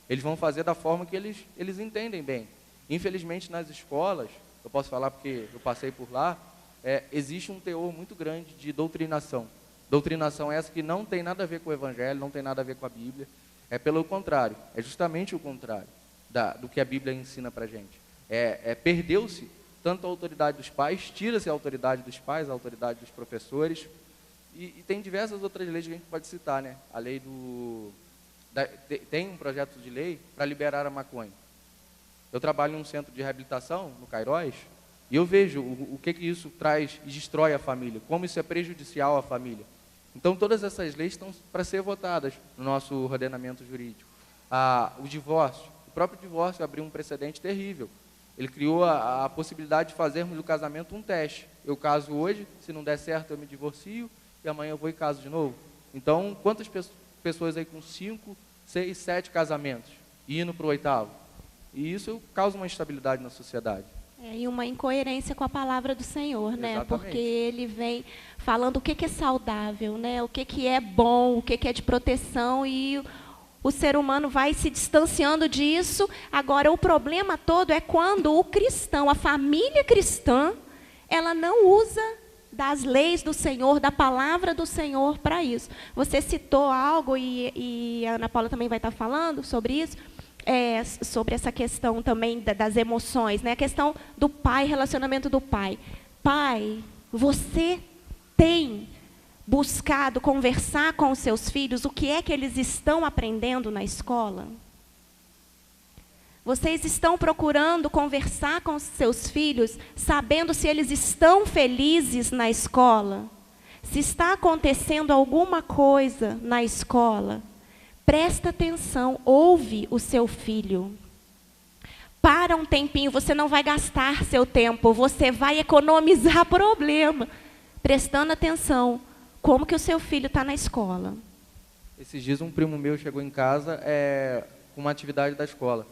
Eles vão fazer da forma que eles entendem bem. Infelizmente, nas escolas, eu posso falar porque eu passei por lá, existe um teor muito grande de doutrinação. Doutrinação essa que não tem nada a ver com o Evangelho, não tem nada a ver com a Bíblia. É pelo contrário, é justamente o contrário do que a Bíblia ensina para a gente. Perdeu-se tanto a autoridade dos pais, tira-se a autoridade dos pais, a autoridade dos professores, e tem diversas outras leis que a gente pode citar, né? A lei tem um projeto de lei para liberar a maconha. Eu trabalho em um centro de reabilitação, no Cairós, e eu vejo o que isso traz e destrói a família, como isso é prejudicial à família. Então, todas essas leis estão para ser votadas no nosso ordenamento jurídico. O divórcio, o próprio divórcio abriu um precedente terrível. Ele criou a possibilidade de fazermos do casamento um teste. Eu caso hoje, se não der certo eu me divorcio, e amanhã eu vou e caso de novo. Então, quantas pessoas aí com 5, 6, 7 casamentos, e indo para o 8º? E isso causa uma instabilidade na sociedade. E uma incoerência com a palavra do Senhor, né? Exatamente. Porque ele vem falando o que é saudável, né? O que é bom, o que é de proteção, e o ser humano vai se distanciando disso. Agora, o problema todo é quando o cristão, a família cristã, ela não usa das leis do Senhor, da palavra do Senhor para isso. Você citou algo, e a Ana Paula também vai estar falando sobre isso, sobre essa questão também das emoções, né? A questão do pai, relacionamento do pai. Pai, você tem buscado conversar com os seus filhos o que é que eles estão aprendendo na escola? Vocês estão procurando conversar com os seus filhos, sabendo se eles estão felizes na escola? Se está acontecendo alguma coisa na escola, presta atenção, ouve o seu filho. Para um tempinho, você não vai gastar seu tempo, você vai economizar problema, prestando atenção. Como que o seu filho está na escola? Esses dias um primo meu chegou em casa com uma atividade da escola.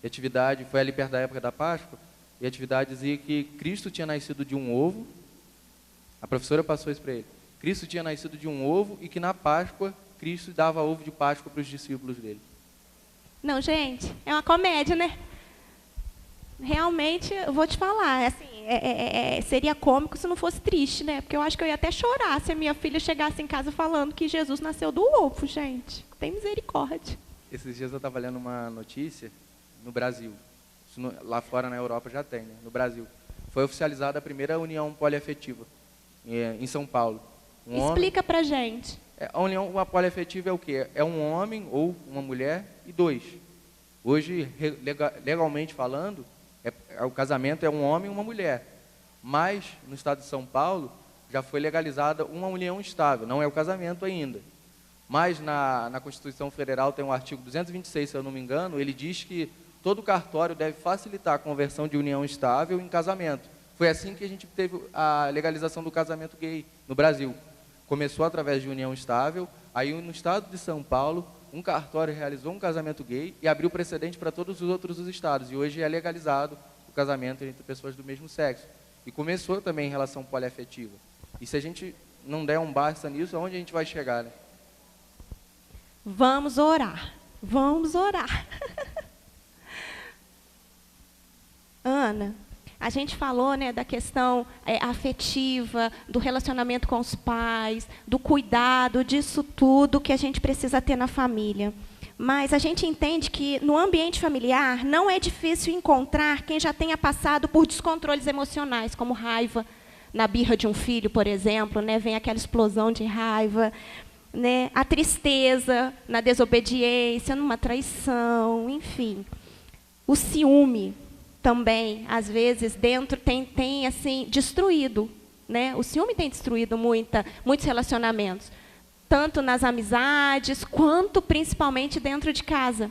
E a atividade foi ali perto da época da Páscoa, e a atividade dizia que Cristo tinha nascido de um ovo. A professora passou isso para ele. Cristo tinha nascido de um ovo e que na Páscoa Cristo dava ovo de Páscoa para os discípulos dele. Não, gente, é uma comédia, né? Realmente, eu vou te falar, assim, seria cômico se não fosse triste, né? Porque eu acho que eu ia até chorar se a minha filha chegasse em casa falando que Jesus nasceu do ovo, gente. Tem misericórdia. Esses dias eu estava lendo uma notícia no Brasil. Lá fora na Europa já tem, né? No Brasil. Foi oficializada a primeira união poliafetiva em São Paulo. Explica pra gente. A união poliafetiva é o quê? É um homem ou uma mulher e 2. Hoje, legalmente falando, o casamento é um homem e uma mulher. Mas, no estado de São Paulo, já foi legalizada uma união estável. Não é o casamento ainda. Mas, na Constituição Federal, tem um artigo 226, se eu não me engano, ele diz que todo cartório deve facilitar a conversão de união estável em casamento. Foi assim que a gente teve a legalização do casamento gay no Brasil. Começou através de união estável, aí no estado de São Paulo, um cartório realizou um casamento gay e abriu precedente para todos os outros estados. E hoje é legalizado o casamento entre pessoas do mesmo sexo. E começou também em relação poliafetiva. E se a gente não der um basta nisso, aonde a gente vai chegar, né? Vamos orar. Vamos orar. Ana, a gente falou, né, da questão afetiva, do relacionamento com os pais, do cuidado, disso tudo que a gente precisa ter na família. Mas a gente entende que no ambiente familiar não é difícil encontrar quem já tenha passado por descontroles emocionais, como raiva, na birra de um filho, por exemplo, né? Vem aquela explosão de raiva, né? A tristeza na desobediência, numa traição, enfim. O ciúme também, às vezes, dentro tem assim, destruído. Né? O ciúme tem destruído muitos relacionamentos, tanto nas amizades, quanto principalmente dentro de casa.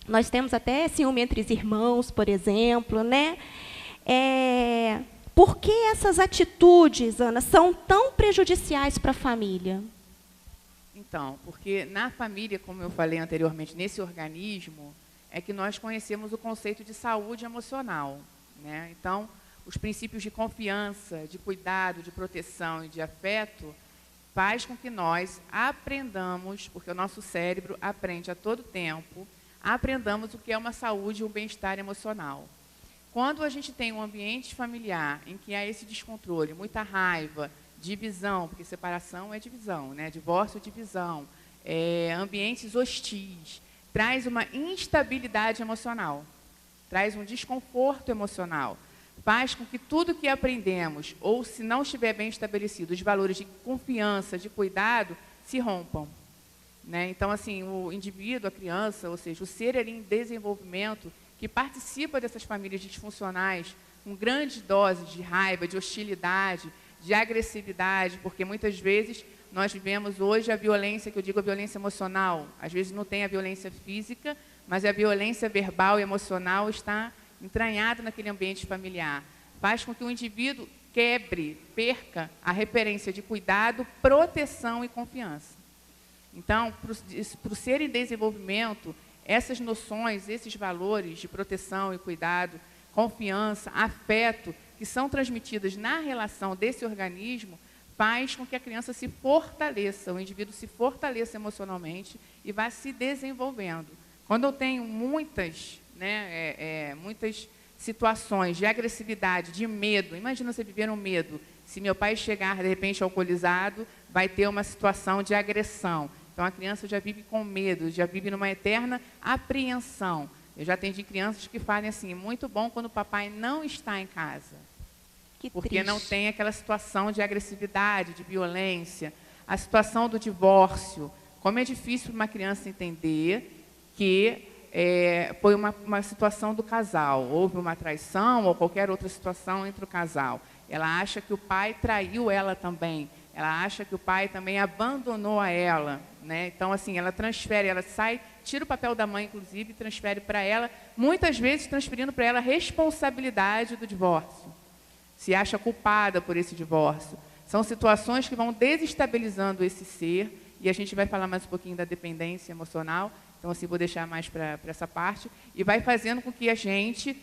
Nós temos até ciúme entre os irmãos, por exemplo. Né? Por que essas atitudes, Ana, são tão prejudiciais para a família? Então, porque na família, como eu falei anteriormente, nesse organismo, é que nós conhecemos o conceito de saúde emocional. Né? Então, os princípios de confiança, de cuidado, de proteção e de afeto faz com que nós aprendamos, porque o nosso cérebro aprende a todo tempo, aprendamos o que é uma saúde e um bem-estar emocional. Quando a gente tem um ambiente familiar em que há esse descontrole, muita raiva, divisão, porque separação é divisão, né? Divórcio é divisão, ambientes hostis, traz uma instabilidade emocional, traz um desconforto emocional, faz com que tudo que aprendemos, ou se não estiver bem estabelecido, os valores de confiança, de cuidado, se rompam. Né? Então, assim, o indivíduo, a criança, ou seja, o ser ali em desenvolvimento, que participa dessas famílias disfuncionais, com grandes doses de raiva, de hostilidade, de agressividade, porque muitas vezes nós vivemos hoje a violência, que eu digo a violência emocional. Às vezes não tem a violência física, mas a violência verbal e emocional está entranhada naquele ambiente familiar. Faz com que o indivíduo perca a referência de cuidado, proteção e confiança. Então, para o ser em desenvolvimento, essas noções, esses valores de proteção e cuidado, confiança, afeto, que são transmitidas na relação desse organismo, faz com que a criança se fortaleça, o indivíduo se fortaleça emocionalmente e vá se desenvolvendo. Quando eu tenho muitas situações de agressividade, de medo, imagina você viver um medo, se meu pai chegar, de repente, alcoolizado, vai ter uma situação de agressão. Então, a criança já vive com medo, já vive numa eterna apreensão. Eu já atendi crianças que falam assim, muito bom quando o papai não está em casa. Porque triste. Não tem aquela situação de agressividade, de violência. A situação do divórcio. Como é difícil para uma criança entender que foi uma situação do casal. Houve uma traição ou qualquer outra situação entre o casal. Ela acha que o pai traiu ela também. Ela acha que o pai também abandonou a ela. Né? Então, assim, ela transfere, ela sai, tira o papel da mãe, inclusive, e transfere para ela, muitas vezes transferindo para ela a responsabilidade do divórcio. Se acha culpada por esse divórcio. São situações que vão desestabilizando esse ser, e a gente vai falar mais um pouquinho da dependência emocional, então, assim, vou deixar mais para essa parte, e vai fazendo com que a gente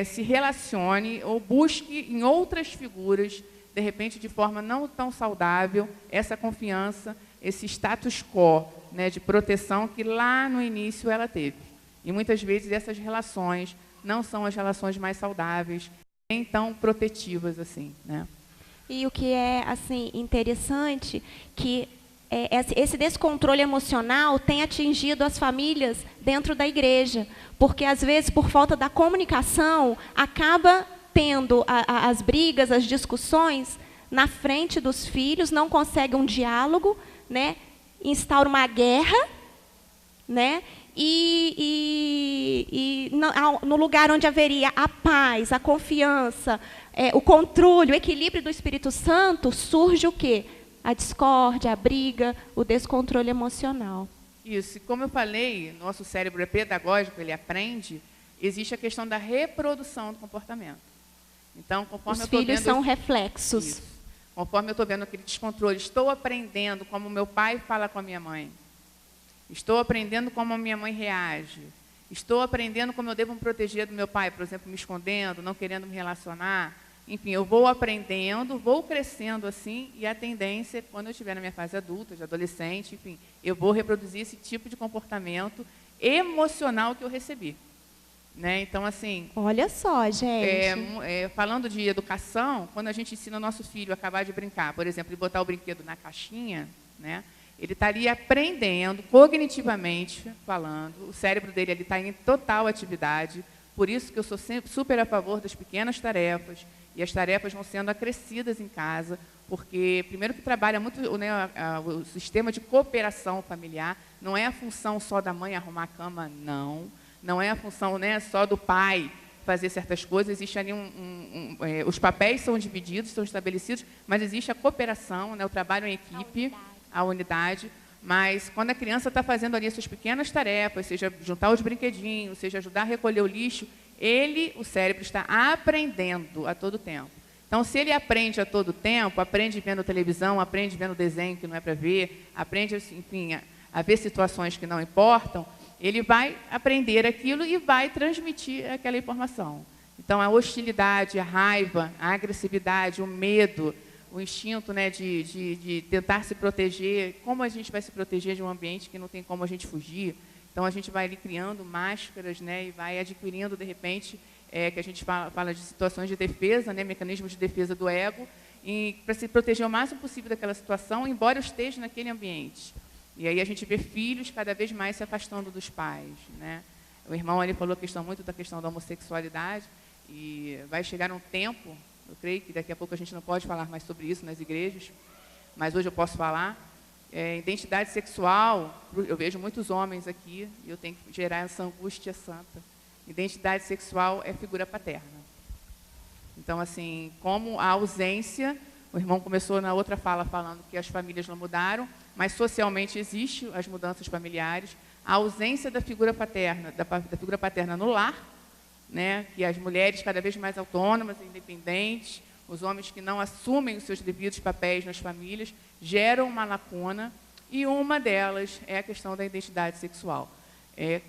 se relacione ou busque em outras figuras, de repente, de forma não tão saudável, essa confiança, esse status quo, né, de proteção que lá no início ela teve. E muitas vezes essas relações não são as relações mais saudáveis, nem tão protetivas assim, né? E o que é assim interessante que esse descontrole emocional tem atingido as famílias dentro da igreja, porque às vezes por falta da comunicação acaba tendo as brigas, as discussões na frente dos filhos, não consegue um diálogo, né? Instaura uma guerra, né? E no lugar onde haveria a paz, a confiança, o controle, o equilíbrio do Espírito Santo, surge o quê? A discórdia, a briga, o descontrole emocional. Isso, e como eu falei, nosso cérebro é pedagógico, ele aprende, existe a questão da reprodução do comportamento. Então, conforme os filhos são reflexos. Isso. Conforme eu estou vendo aquele descontrole, estou aprendendo como meu pai fala com a minha mãe. Estou aprendendo como a minha mãe reage. Estou aprendendo como eu devo me proteger do meu pai, por exemplo, me escondendo, não querendo me relacionar. Enfim, eu vou aprendendo, vou crescendo assim, e a tendência, quando eu estiver na minha fase adulta, de adolescente, enfim, eu vou reproduzir esse tipo de comportamento emocional que eu recebi. Né? Então, assim... Olha só, gente. Falando de educação, quando a gente ensina o nosso filho a acabar de brincar, por exemplo, e botar o brinquedo na caixinha, né? Ele está ali aprendendo, cognitivamente falando, o cérebro dele ali está em total atividade, por isso que eu sou sempre super a favor das pequenas tarefas, e as tarefas vão sendo acrescidas em casa, porque, primeiro que trabalha muito, né, o sistema de cooperação familiar, não é a função só da mãe arrumar a cama, não é a função, né, só do pai fazer certas coisas, existe ali os papéis são divididos, são estabelecidos, mas existe a cooperação, né, o trabalho em equipe, a unidade, mas quando a criança está fazendo ali as suas pequenas tarefas, seja juntar os brinquedinhos, seja ajudar a recolher o lixo, o cérebro está aprendendo a todo tempo. Então, se ele aprende a todo tempo, aprende vendo televisão, aprende vendo desenho que não é para ver, aprende, enfim, a ver situações que não importam, ele vai aprender aquilo e vai transmitir aquela informação. Então, a hostilidade, a raiva, a agressividade, o medo, o instinto, né, de tentar se proteger, como a gente vai se proteger de um ambiente que não tem como a gente fugir? Então, a gente vai ali criando máscaras, né, e vai adquirindo, de repente, que a gente fala de situações de defesa, né, mecanismos de defesa do ego, para se proteger o máximo possível daquela situação, embora eu esteja naquele ambiente. E aí a gente vê filhos cada vez mais se afastando dos pais, né? O irmão ali falou muito da questão da homossexualidade, e vai chegar um tempo, eu creio que daqui a pouco a gente não pode falar mais sobre isso nas igrejas, mas hoje eu posso falar, identidade sexual, eu vejo muitos homens aqui, e eu tenho que gerar essa angústia santa. Identidade sexual é figura paterna. Então, assim, como a ausência, o irmão começou na outra fala falando que as famílias não mudaram, mas socialmente existe as mudanças familiares, a ausência da figura paterna, da figura paterna no lar, né, que as mulheres cada vez mais autônomas, independentes, os homens que não assumem os seus devidos papéis nas famílias, geram uma lacuna, e uma delas é a questão da identidade sexual.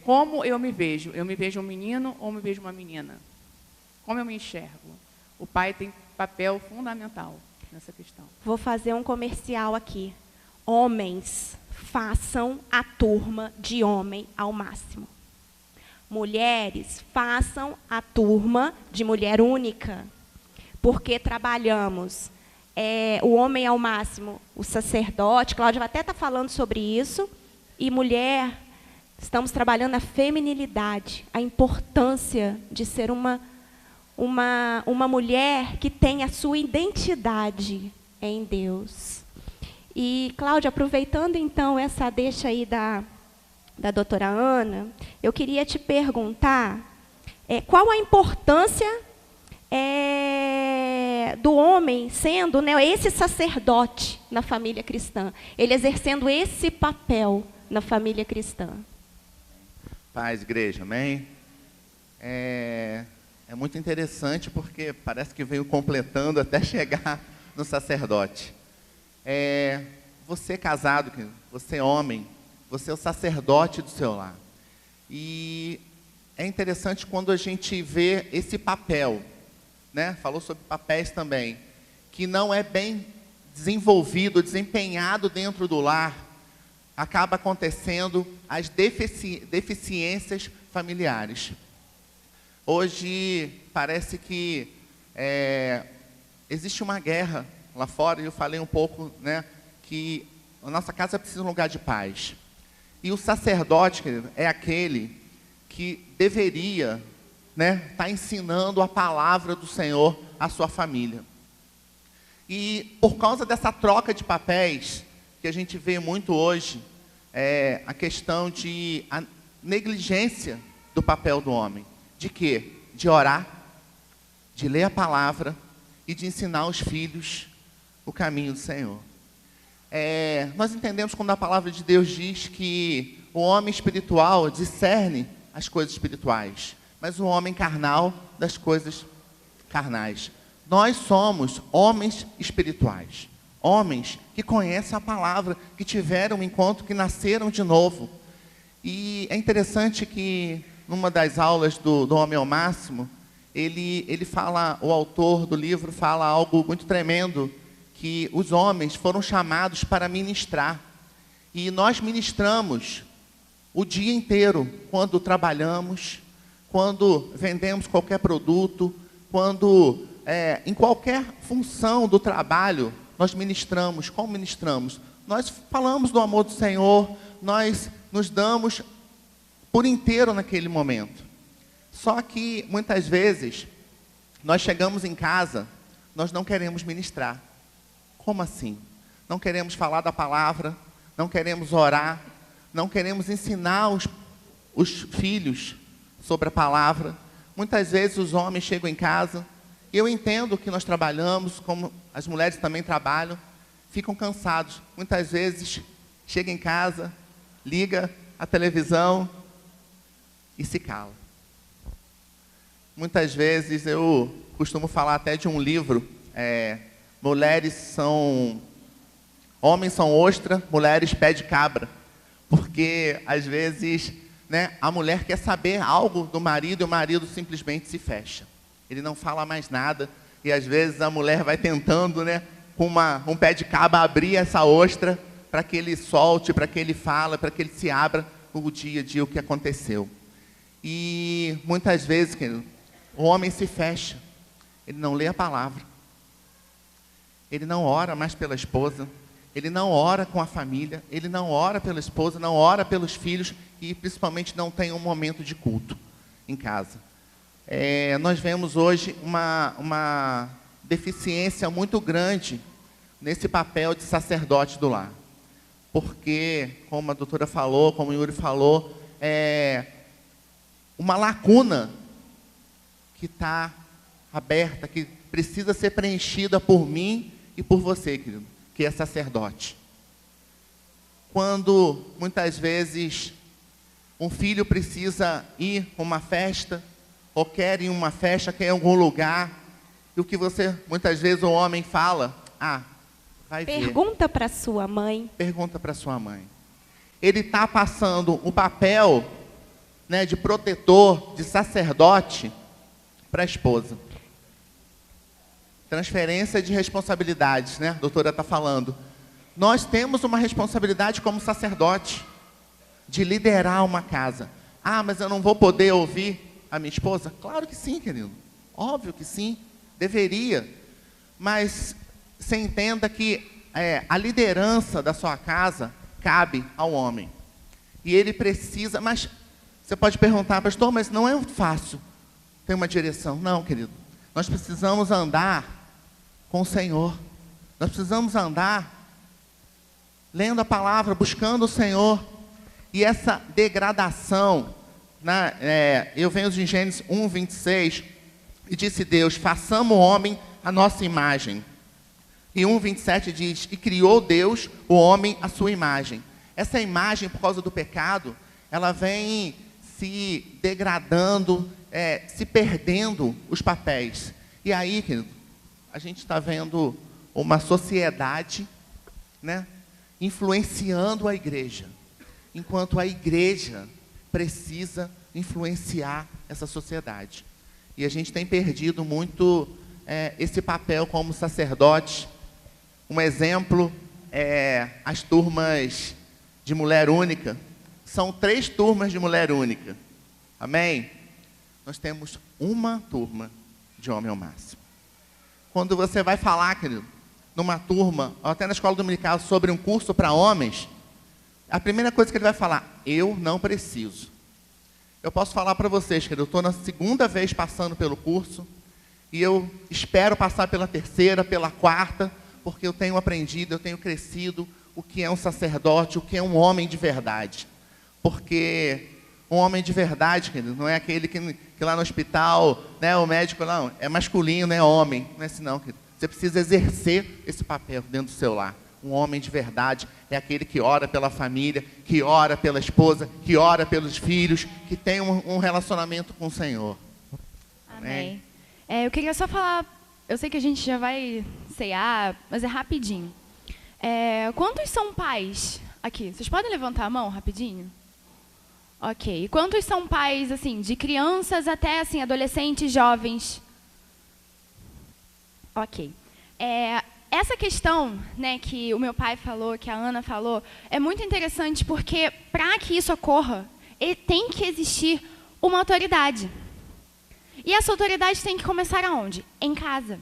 Como eu me vejo? Eu me vejo um menino ou me vejo uma menina? Como eu me enxergo? O pai tem papel fundamental nessa questão. Vou fazer um comercial aqui. Homens, façam a turma de homem ao máximo. Mulheres, façam a turma de mulher única. Porque trabalhamos o homem ao máximo, o sacerdote, Cláudia vai até estar falando sobre isso, e mulher, estamos trabalhando a feminilidade, a importância de ser uma mulher que tem a sua identidade em Deus. E, Cláudia, aproveitando então essa deixa aí da doutora Ana, eu queria te perguntar qual a importância do homem sendo, né, esse sacerdote na família cristã, ele exercendo esse papel na família cristã. Paz, igreja, amém? É muito interessante porque parece que veio completando até chegar no sacerdote. Você casado, você homem, você é o sacerdote do seu lar. E é interessante quando a gente vê esse papel, né? Falou sobre papéis também, que não é bem desenvolvido, desempenhado dentro do lar, acaba acontecendo as deficiências familiares. Hoje parece que existe uma guerra lá fora, e eu falei um pouco, né, que a nossa casa precisa de um lugar de paz. E o sacerdote, querido, é aquele que deveria, né, estar ensinando a palavra do Senhor à sua família. E por causa dessa troca de papéis, que a gente vê muito hoje, a questão de a negligência do papel do homem. De quê? De orar, de ler a palavra e de ensinar os filhos o caminho do Senhor. Nós entendemos quando a palavra de Deus diz que o homem espiritual discerne as coisas espirituais, mas o homem carnal das coisas carnais. Nós somos homens espirituais, homens que conhecem a palavra, que tiveram um encontro, que nasceram de novo. E é interessante que numa das aulas do Homem ao Máximo, ele fala, o autor do livro fala algo muito tremendo, que os homens foram chamados para ministrar. E nós ministramos o dia inteiro, quando trabalhamos, quando vendemos qualquer produto, quando em qualquer função do trabalho, nós ministramos. Como ministramos? nós falamos do amor do Senhor, nós nos damos por inteiro naquele momento. Só que, muitas vezes, nós chegamos em casa, nós não queremos ministrar. Como assim? Não queremos falar da palavra, não queremos orar, não queremos ensinar os filhos sobre a palavra. Muitas vezes os homens chegam em casa, e eu entendo que nós trabalhamos, como as mulheres também trabalham, ficam cansados. Muitas vezes chega em casa, liga a televisão e se cala. Muitas vezes eu costumo falar até de um livro, homens são ostra, mulheres pé de cabra. Porque, às vezes, né, a mulher quer saber algo do marido e o marido simplesmente se fecha. Ele não fala mais nada. E, às vezes, a mulher vai tentando, né, com um pé de cabra, abrir essa ostra para que ele solte, para que ele fale, para que ele se abra o dia a dia, o que aconteceu. E, muitas vezes, querido, o homem se fecha. Ele não lê a palavra. Ele não ora mais pela esposa. Ele não ora com a família, ele não ora pela esposa, não ora pelos filhos e principalmente não tem um momento de culto em casa. Nós vemos hoje uma deficiência muito grande nesse papel de sacerdote do lar. Porque, como a doutora falou, como o Yuri falou, uma lacuna que está aberta, que precisa ser preenchida por mim e por você, querido, que é sacerdote. Quando, muitas vezes, um filho precisa ir a uma festa, ou quer ir a uma festa, quer ir em algum lugar, e o que você, muitas vezes, o homem fala, vai ver. Pergunta para sua mãe. Pergunta para sua mãe. Ele está passando o papel, né, de protetor, de sacerdote, para a esposa. Transferência de responsabilidades, né? A doutora está falando. Nós temos uma responsabilidade como sacerdote de liderar uma casa. Mas eu não vou poder ouvir a minha esposa? Claro que sim, querido. Óbvio que sim. Deveria. Mas você entenda que a liderança da sua casa cabe ao homem. E ele precisa... Mas você pode perguntar, pastor, mas não é fácil ter uma direção. Não, querido. Nós precisamos andar com o Senhor. Nós precisamos andar lendo a palavra, buscando o Senhor. E essa degradação, eu venho de Gênesis 1, 26, e disse Deus, façamos o homem a nossa imagem. E 1, 27 diz, e criou Deus o homem à sua imagem. Essa imagem, por causa do pecado, ela vem se degradando, se perdendo os papéis. E aí, querido, a gente está vendo uma sociedade, né, influenciando a igreja, enquanto a igreja precisa influenciar essa sociedade. E a gente tem perdido muito esse papel como sacerdote. Um exemplo as turmas de mulher única. São 3 turmas de mulher única. Amém? Nós temos uma turma de homem ao máximo. Quando você vai falar, querido, numa turma, ou até na escola dominical, sobre um curso para homens, a primeira coisa que ele vai falar, eu não preciso. Eu posso falar para vocês, querido, eu estou na 2ª vez passando pelo curso, e eu espero passar pela 3ª, pela 4ª, porque eu tenho aprendido, eu tenho crescido, o que é um sacerdote, o que é um homem de verdade. Porque um homem de verdade, querido, não é aquele que lá no hospital, né, o médico, não, é masculino, é homem. Não é assim não, querido. Você precisa exercer esse papel dentro do seu lar. Um homem de verdade é aquele que ora pela família, que ora pela esposa, que ora pelos filhos, que tem um relacionamento com o Senhor. Amém. Eu queria só falar, eu sei que a gente já vai cear, mas é rapidinho. Quantos são pais aqui? Vocês podem levantar a mão rapidinho? Ok. E quantos são pais, assim, de crianças até, assim, adolescentes, jovens? Ok. Essa questão, né, que o meu pai falou, que a Ana falou, é muito interessante porque, para que isso ocorra, tem que existir uma autoridade. E essa autoridade tem que começar aonde? Em casa.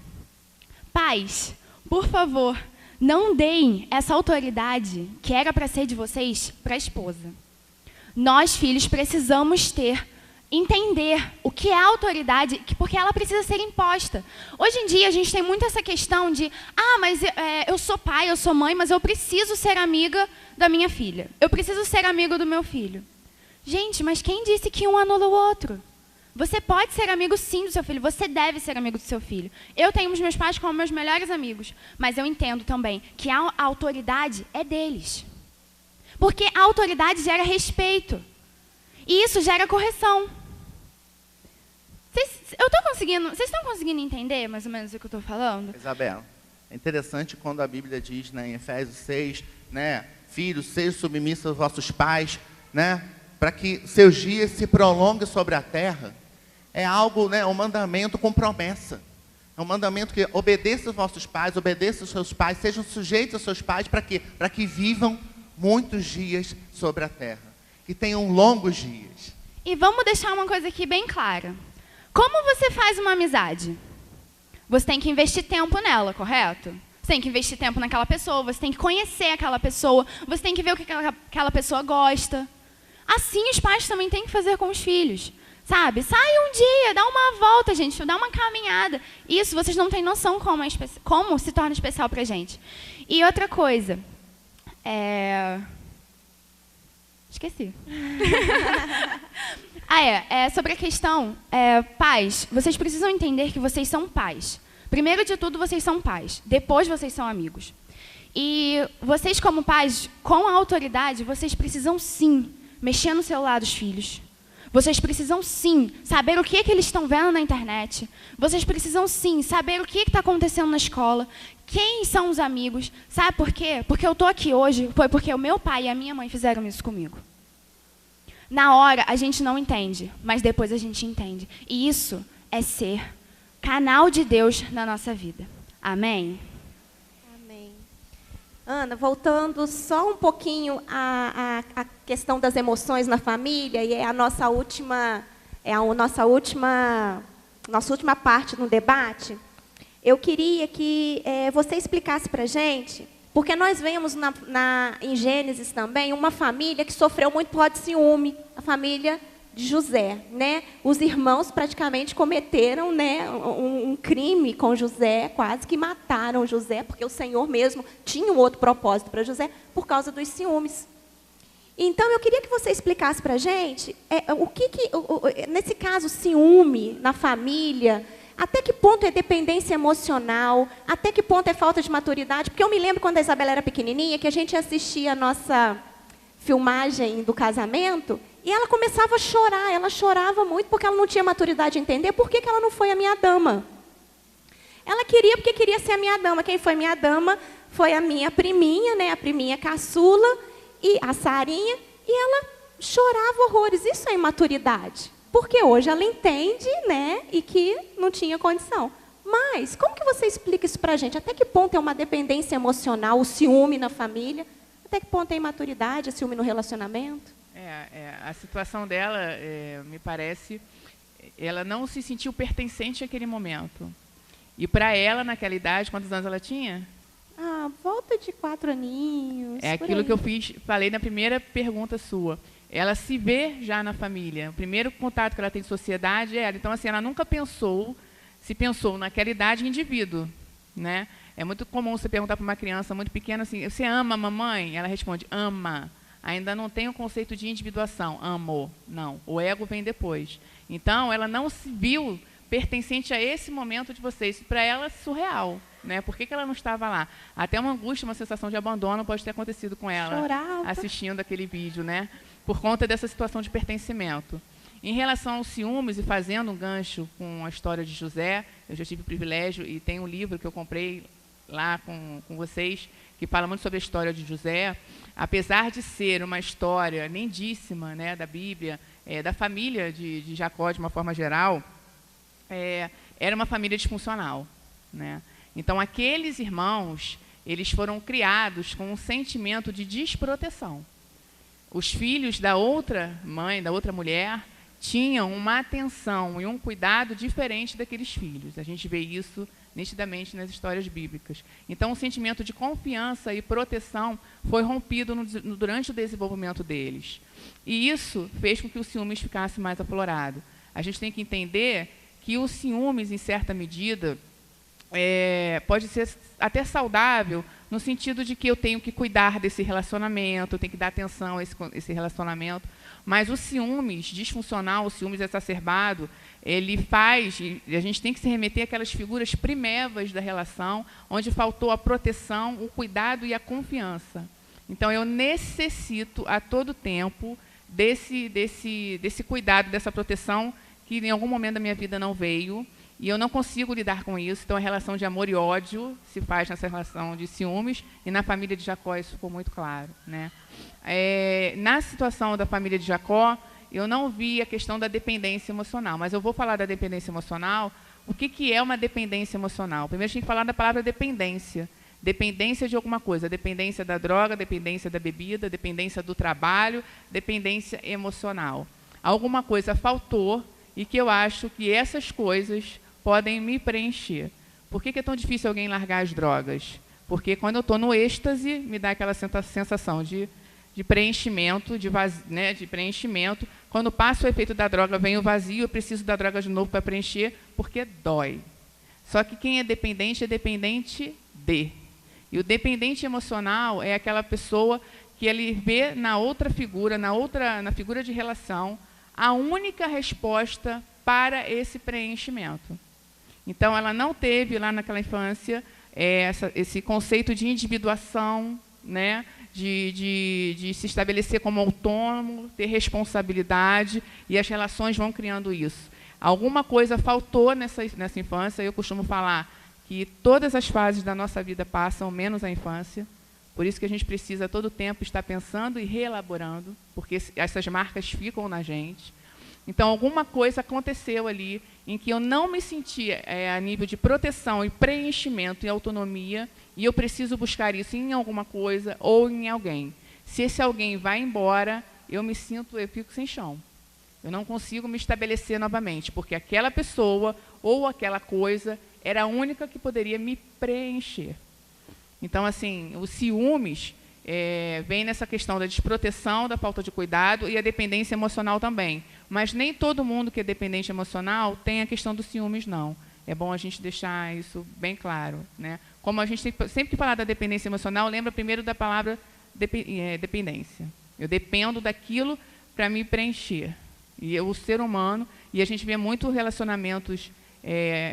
Pais, por favor, não deem essa autoridade que era para ser de vocês para a esposa. Nós, filhos, precisamos entender o que é autoridade, porque ela precisa ser imposta. Hoje em dia, a gente tem muito essa questão de, mas eu sou pai, eu sou mãe, mas eu preciso ser amiga da minha filha. Eu preciso ser amigo do meu filho. Gente, mas quem disse que um anula o outro? Você pode ser amigo, sim, do seu filho. Você deve ser amigo do seu filho. Eu tenho os meus pais como meus melhores amigos, mas eu entendo também que a autoridade é deles. Porque a autoridade gera respeito. E isso gera correção. Vocês estão conseguindo entender mais ou menos o que eu estou falando? Isabela, é interessante quando a Bíblia diz, né, em Efésios 6, né, filhos, sejam submissos aos vossos pais, né, para que seus dias se prolonguem sobre a terra. É algo, né, um mandamento com promessa. É um mandamento que obedeça aos vossos pais, obedeça aos seus pais, sejam sujeitos aos seus pais, para quê? Para que vivam muitos dias sobre a terra, que tenham longos dias. E vamos deixar uma coisa aqui bem clara. Como você faz uma amizade? Você tem que investir tempo nela, correto? Você tem que investir tempo naquela pessoa, você tem que conhecer aquela pessoa, você tem que ver o que aquela pessoa gosta. Assim os pais também têm que fazer com os filhos. Sabe? Sai um dia, dá uma volta, gente, dá uma caminhada. Isso vocês não têm noção como se torna especial pra gente. E outra coisa, esqueci. Sobre a questão, pais, vocês precisam entender que vocês são pais. Primeiro de tudo, vocês são pais. Depois, vocês são amigos. E vocês, como pais, com a autoridade, vocês precisam, sim, mexer no celular dos filhos. Vocês precisam, sim, saber o que eles estão vendo na internet. Vocês precisam, sim, saber o que está acontecendo na escola. Quem são os amigos. Sabe por quê? Porque eu estou aqui hoje, foi porque o meu pai e a minha mãe fizeram isso comigo. Na hora, a gente não entende, mas depois a gente entende. E isso é ser canal de Deus na nossa vida. Amém? Amém. Ana, voltando só um pouquinho à questão das emoções na família, e é a nossa última parte no debate, eu queria que você explicasse para a gente, porque nós vemos em Gênesis também uma família que sofreu muito por causa de ciúme, a família de José, né? Os irmãos praticamente cometeram, né, um crime com José, quase que mataram José, porque o Senhor mesmo tinha um outro propósito para José, por causa dos ciúmes. Então, eu queria que você explicasse para a gente, nesse caso, ciúme na família, até que ponto é dependência emocional, até que ponto é falta de maturidade, porque eu me lembro quando a Isabela era pequenininha, que a gente assistia a nossa filmagem do casamento, e ela começava a chorar, ela chorava muito porque ela não tinha maturidade de entender por que ela não foi a minha dama. Ela queria porque queria ser a minha dama. Quem foi minha dama foi a minha priminha, né, a priminha caçula, e a Sarinha, e ela chorava horrores. Isso é imaturidade, porque hoje ela entende, né, e que não tinha condição. Mas, como que você explica isso para a gente? Até que ponto é uma dependência emocional, o ciúme na família? Até que ponto é imaturidade, ciúme no relacionamento? A situação dela, me parece, ela não se sentiu pertencente àquele momento. E para ela, naquela idade, quantos anos ela tinha? Volta de 4 aninhos. É aquilo que eu falei na primeira pergunta sua. Ela se vê já na família. O primeiro contato que ela tem de sociedade é ela. Então, assim, ela nunca pensou, se pensou naquela idade, em indivíduo, né? É muito comum você perguntar para uma criança muito pequena assim, você ama a mamãe? Ela responde, ama. Ainda não tem o conceito de individuação. Amo. Não. O ego vem depois. Então, ela não se viu pertencente a esse momento de vocês. Para ela, é surreal. Né? Por que ela não estava lá? Até uma angústia, uma sensação de abandono pode ter acontecido com ela. Chorava. Assistindo aquele vídeo, né? Por conta dessa situação de pertencimento. Em relação aos ciúmes, e fazendo um gancho com a história de José, eu já tive o privilégio, e tem um livro que eu comprei lá com vocês, que fala muito sobre a história de José. Apesar de ser uma história lindíssima, né, da Bíblia, da família de Jacó, de uma forma geral, era uma família disfuncional, né? Então, aqueles irmãos, eles foram criados com um sentimento de desproteção. Os filhos da outra mãe, da outra mulher, tinham uma atenção e um cuidado diferente daqueles filhos. A gente vê isso nitidamente nas histórias bíblicas. Então, o sentimento de confiança e proteção foi rompido durante o desenvolvimento deles. E isso fez com que o ciúmes ficasse mais aflorado. A gente tem que entender que o ciúmes, em certa medida, pode ser até saudável, no sentido de que eu tenho que cuidar desse relacionamento, eu tenho que dar atenção a esse relacionamento, mas o ciúmes disfuncional, o ciúmes exacerbado, ele faz, e a gente tem que se remeter àquelas figuras primevas da relação, onde faltou a proteção, o cuidado e a confiança. Então, eu necessito, a todo tempo, desse cuidado, dessa proteção, que em algum momento da minha vida não veio, e eu não consigo lidar com isso. Então, a relação de amor e ódio se faz nessa relação de ciúmes, e na família de Jacó isso ficou muito claro, né? Na situação da família de Jacó, eu não vi a questão da dependência emocional, mas eu vou falar da dependência emocional. O que é uma dependência emocional? Primeiro, a gente tem que falar da palavra dependência. Dependência de alguma coisa, dependência da droga, dependência da bebida, dependência do trabalho, dependência emocional. Alguma coisa faltou e que eu acho que essas coisas podem me preencher. Por que é tão difícil alguém largar as drogas? Porque quando eu estou no êxtase, me dá aquela sensação de preenchimento, de preenchimento. Quando passa o efeito da droga, vem o vazio, eu preciso da droga de novo para preencher, porque dói. Só que quem é dependente de. E o dependente emocional é aquela pessoa que ele vê na outra figura, na figura de relação, a única resposta para esse preenchimento. Então, ela não teve lá naquela infância esse conceito de individuação, né? De se estabelecer como autônomo, ter responsabilidade, e as relações vão criando isso. Alguma coisa faltou nessa infância. Eu costumo falar que todas as fases da nossa vida passam, menos a infância. Por isso que a gente precisa, a todo tempo, estar pensando e reelaborando, porque essas marcas ficam na gente. Então, alguma coisa aconteceu ali em que eu não me sentia a nível de proteção e preenchimento e autonomia, e eu preciso buscar isso em alguma coisa ou em alguém. Se esse alguém vai embora, eu fico sem chão. Eu não consigo me estabelecer novamente, porque aquela pessoa ou aquela coisa era a única que poderia me preencher. Então, assim, os ciúmes vem nessa questão da desproteção, da falta de cuidado e a dependência emocional também. Mas nem todo mundo que é dependente emocional tem a questão dos ciúmes, não. É bom a gente deixar isso bem claro, né? Como a gente tem sempre que falar da dependência emocional, lembra primeiro da palavra dependência. Eu dependo daquilo para me preencher. E o ser humano, e a gente vê muito relacionamentos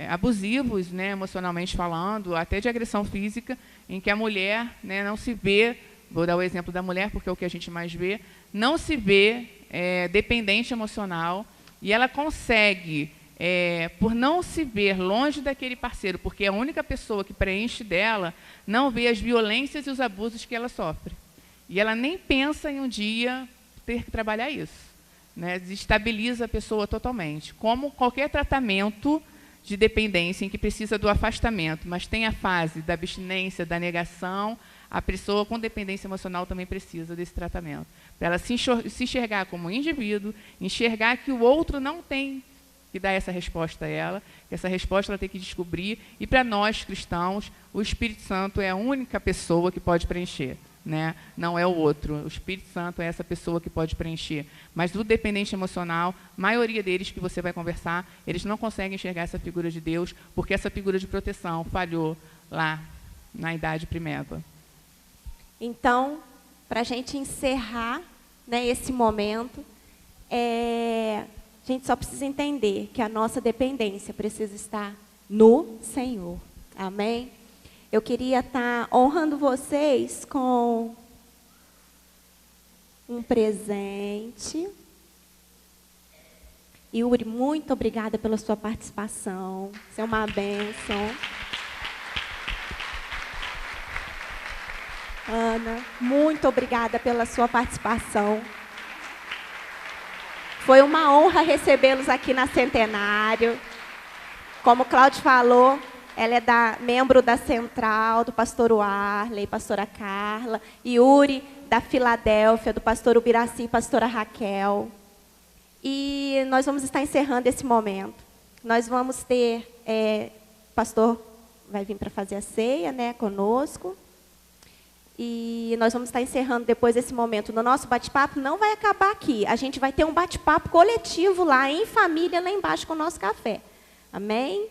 abusivos, né, emocionalmente falando, até de agressão física, em que a mulher, né, não se vê, vou dar o exemplo da mulher porque é o que a gente mais vê, não se vê dependente emocional, e ela consegue, por não se ver longe daquele parceiro, porque é a única pessoa que preenche dela, não vê as violências e os abusos que ela sofre. E ela nem pensa em um dia ter que trabalhar isso, né? Desestabiliza a pessoa totalmente. Como qualquer tratamento de dependência em que precisa do afastamento, mas tem a fase da abstinência, da negação, a pessoa com dependência emocional também precisa desse tratamento. Para ela se enxergar como indivíduo, enxergar que o outro não tem que dar essa resposta a ela, que essa resposta ela tem que descobrir, e para nós cristãos, o Espírito Santo é a única pessoa que pode preencher, né? Não é o outro. O Espírito Santo é essa pessoa que pode preencher. Mas do dependente emocional, a maioria deles que você vai conversar, eles não conseguem enxergar essa figura de Deus, porque essa figura de proteção falhou lá na idade primeva. Então, para a gente encerrar, né, esse momento, a gente só precisa entender que a nossa dependência precisa estar no Senhor. Amém? Eu queria estar honrando vocês com um presente. Yuri, muito obrigada pela sua participação. Isso é uma bênção. Ana, muito obrigada pela sua participação. Foi uma honra recebê-los aqui na Centenário. Como o Cláudio falou, ela é membro da Central, do pastor Warley, pastora Carla. Yuri, da Filadélfia, do pastor Ubiraci e pastora Raquel. E nós vamos estar encerrando esse momento. Nós vamos ter, o pastor vai vir para fazer a ceia, né, conosco. E nós vamos estar encerrando depois esse momento. No nosso bate-papo não vai acabar aqui. A gente vai ter um bate-papo coletivo lá, em família, lá embaixo com o nosso café. Amém?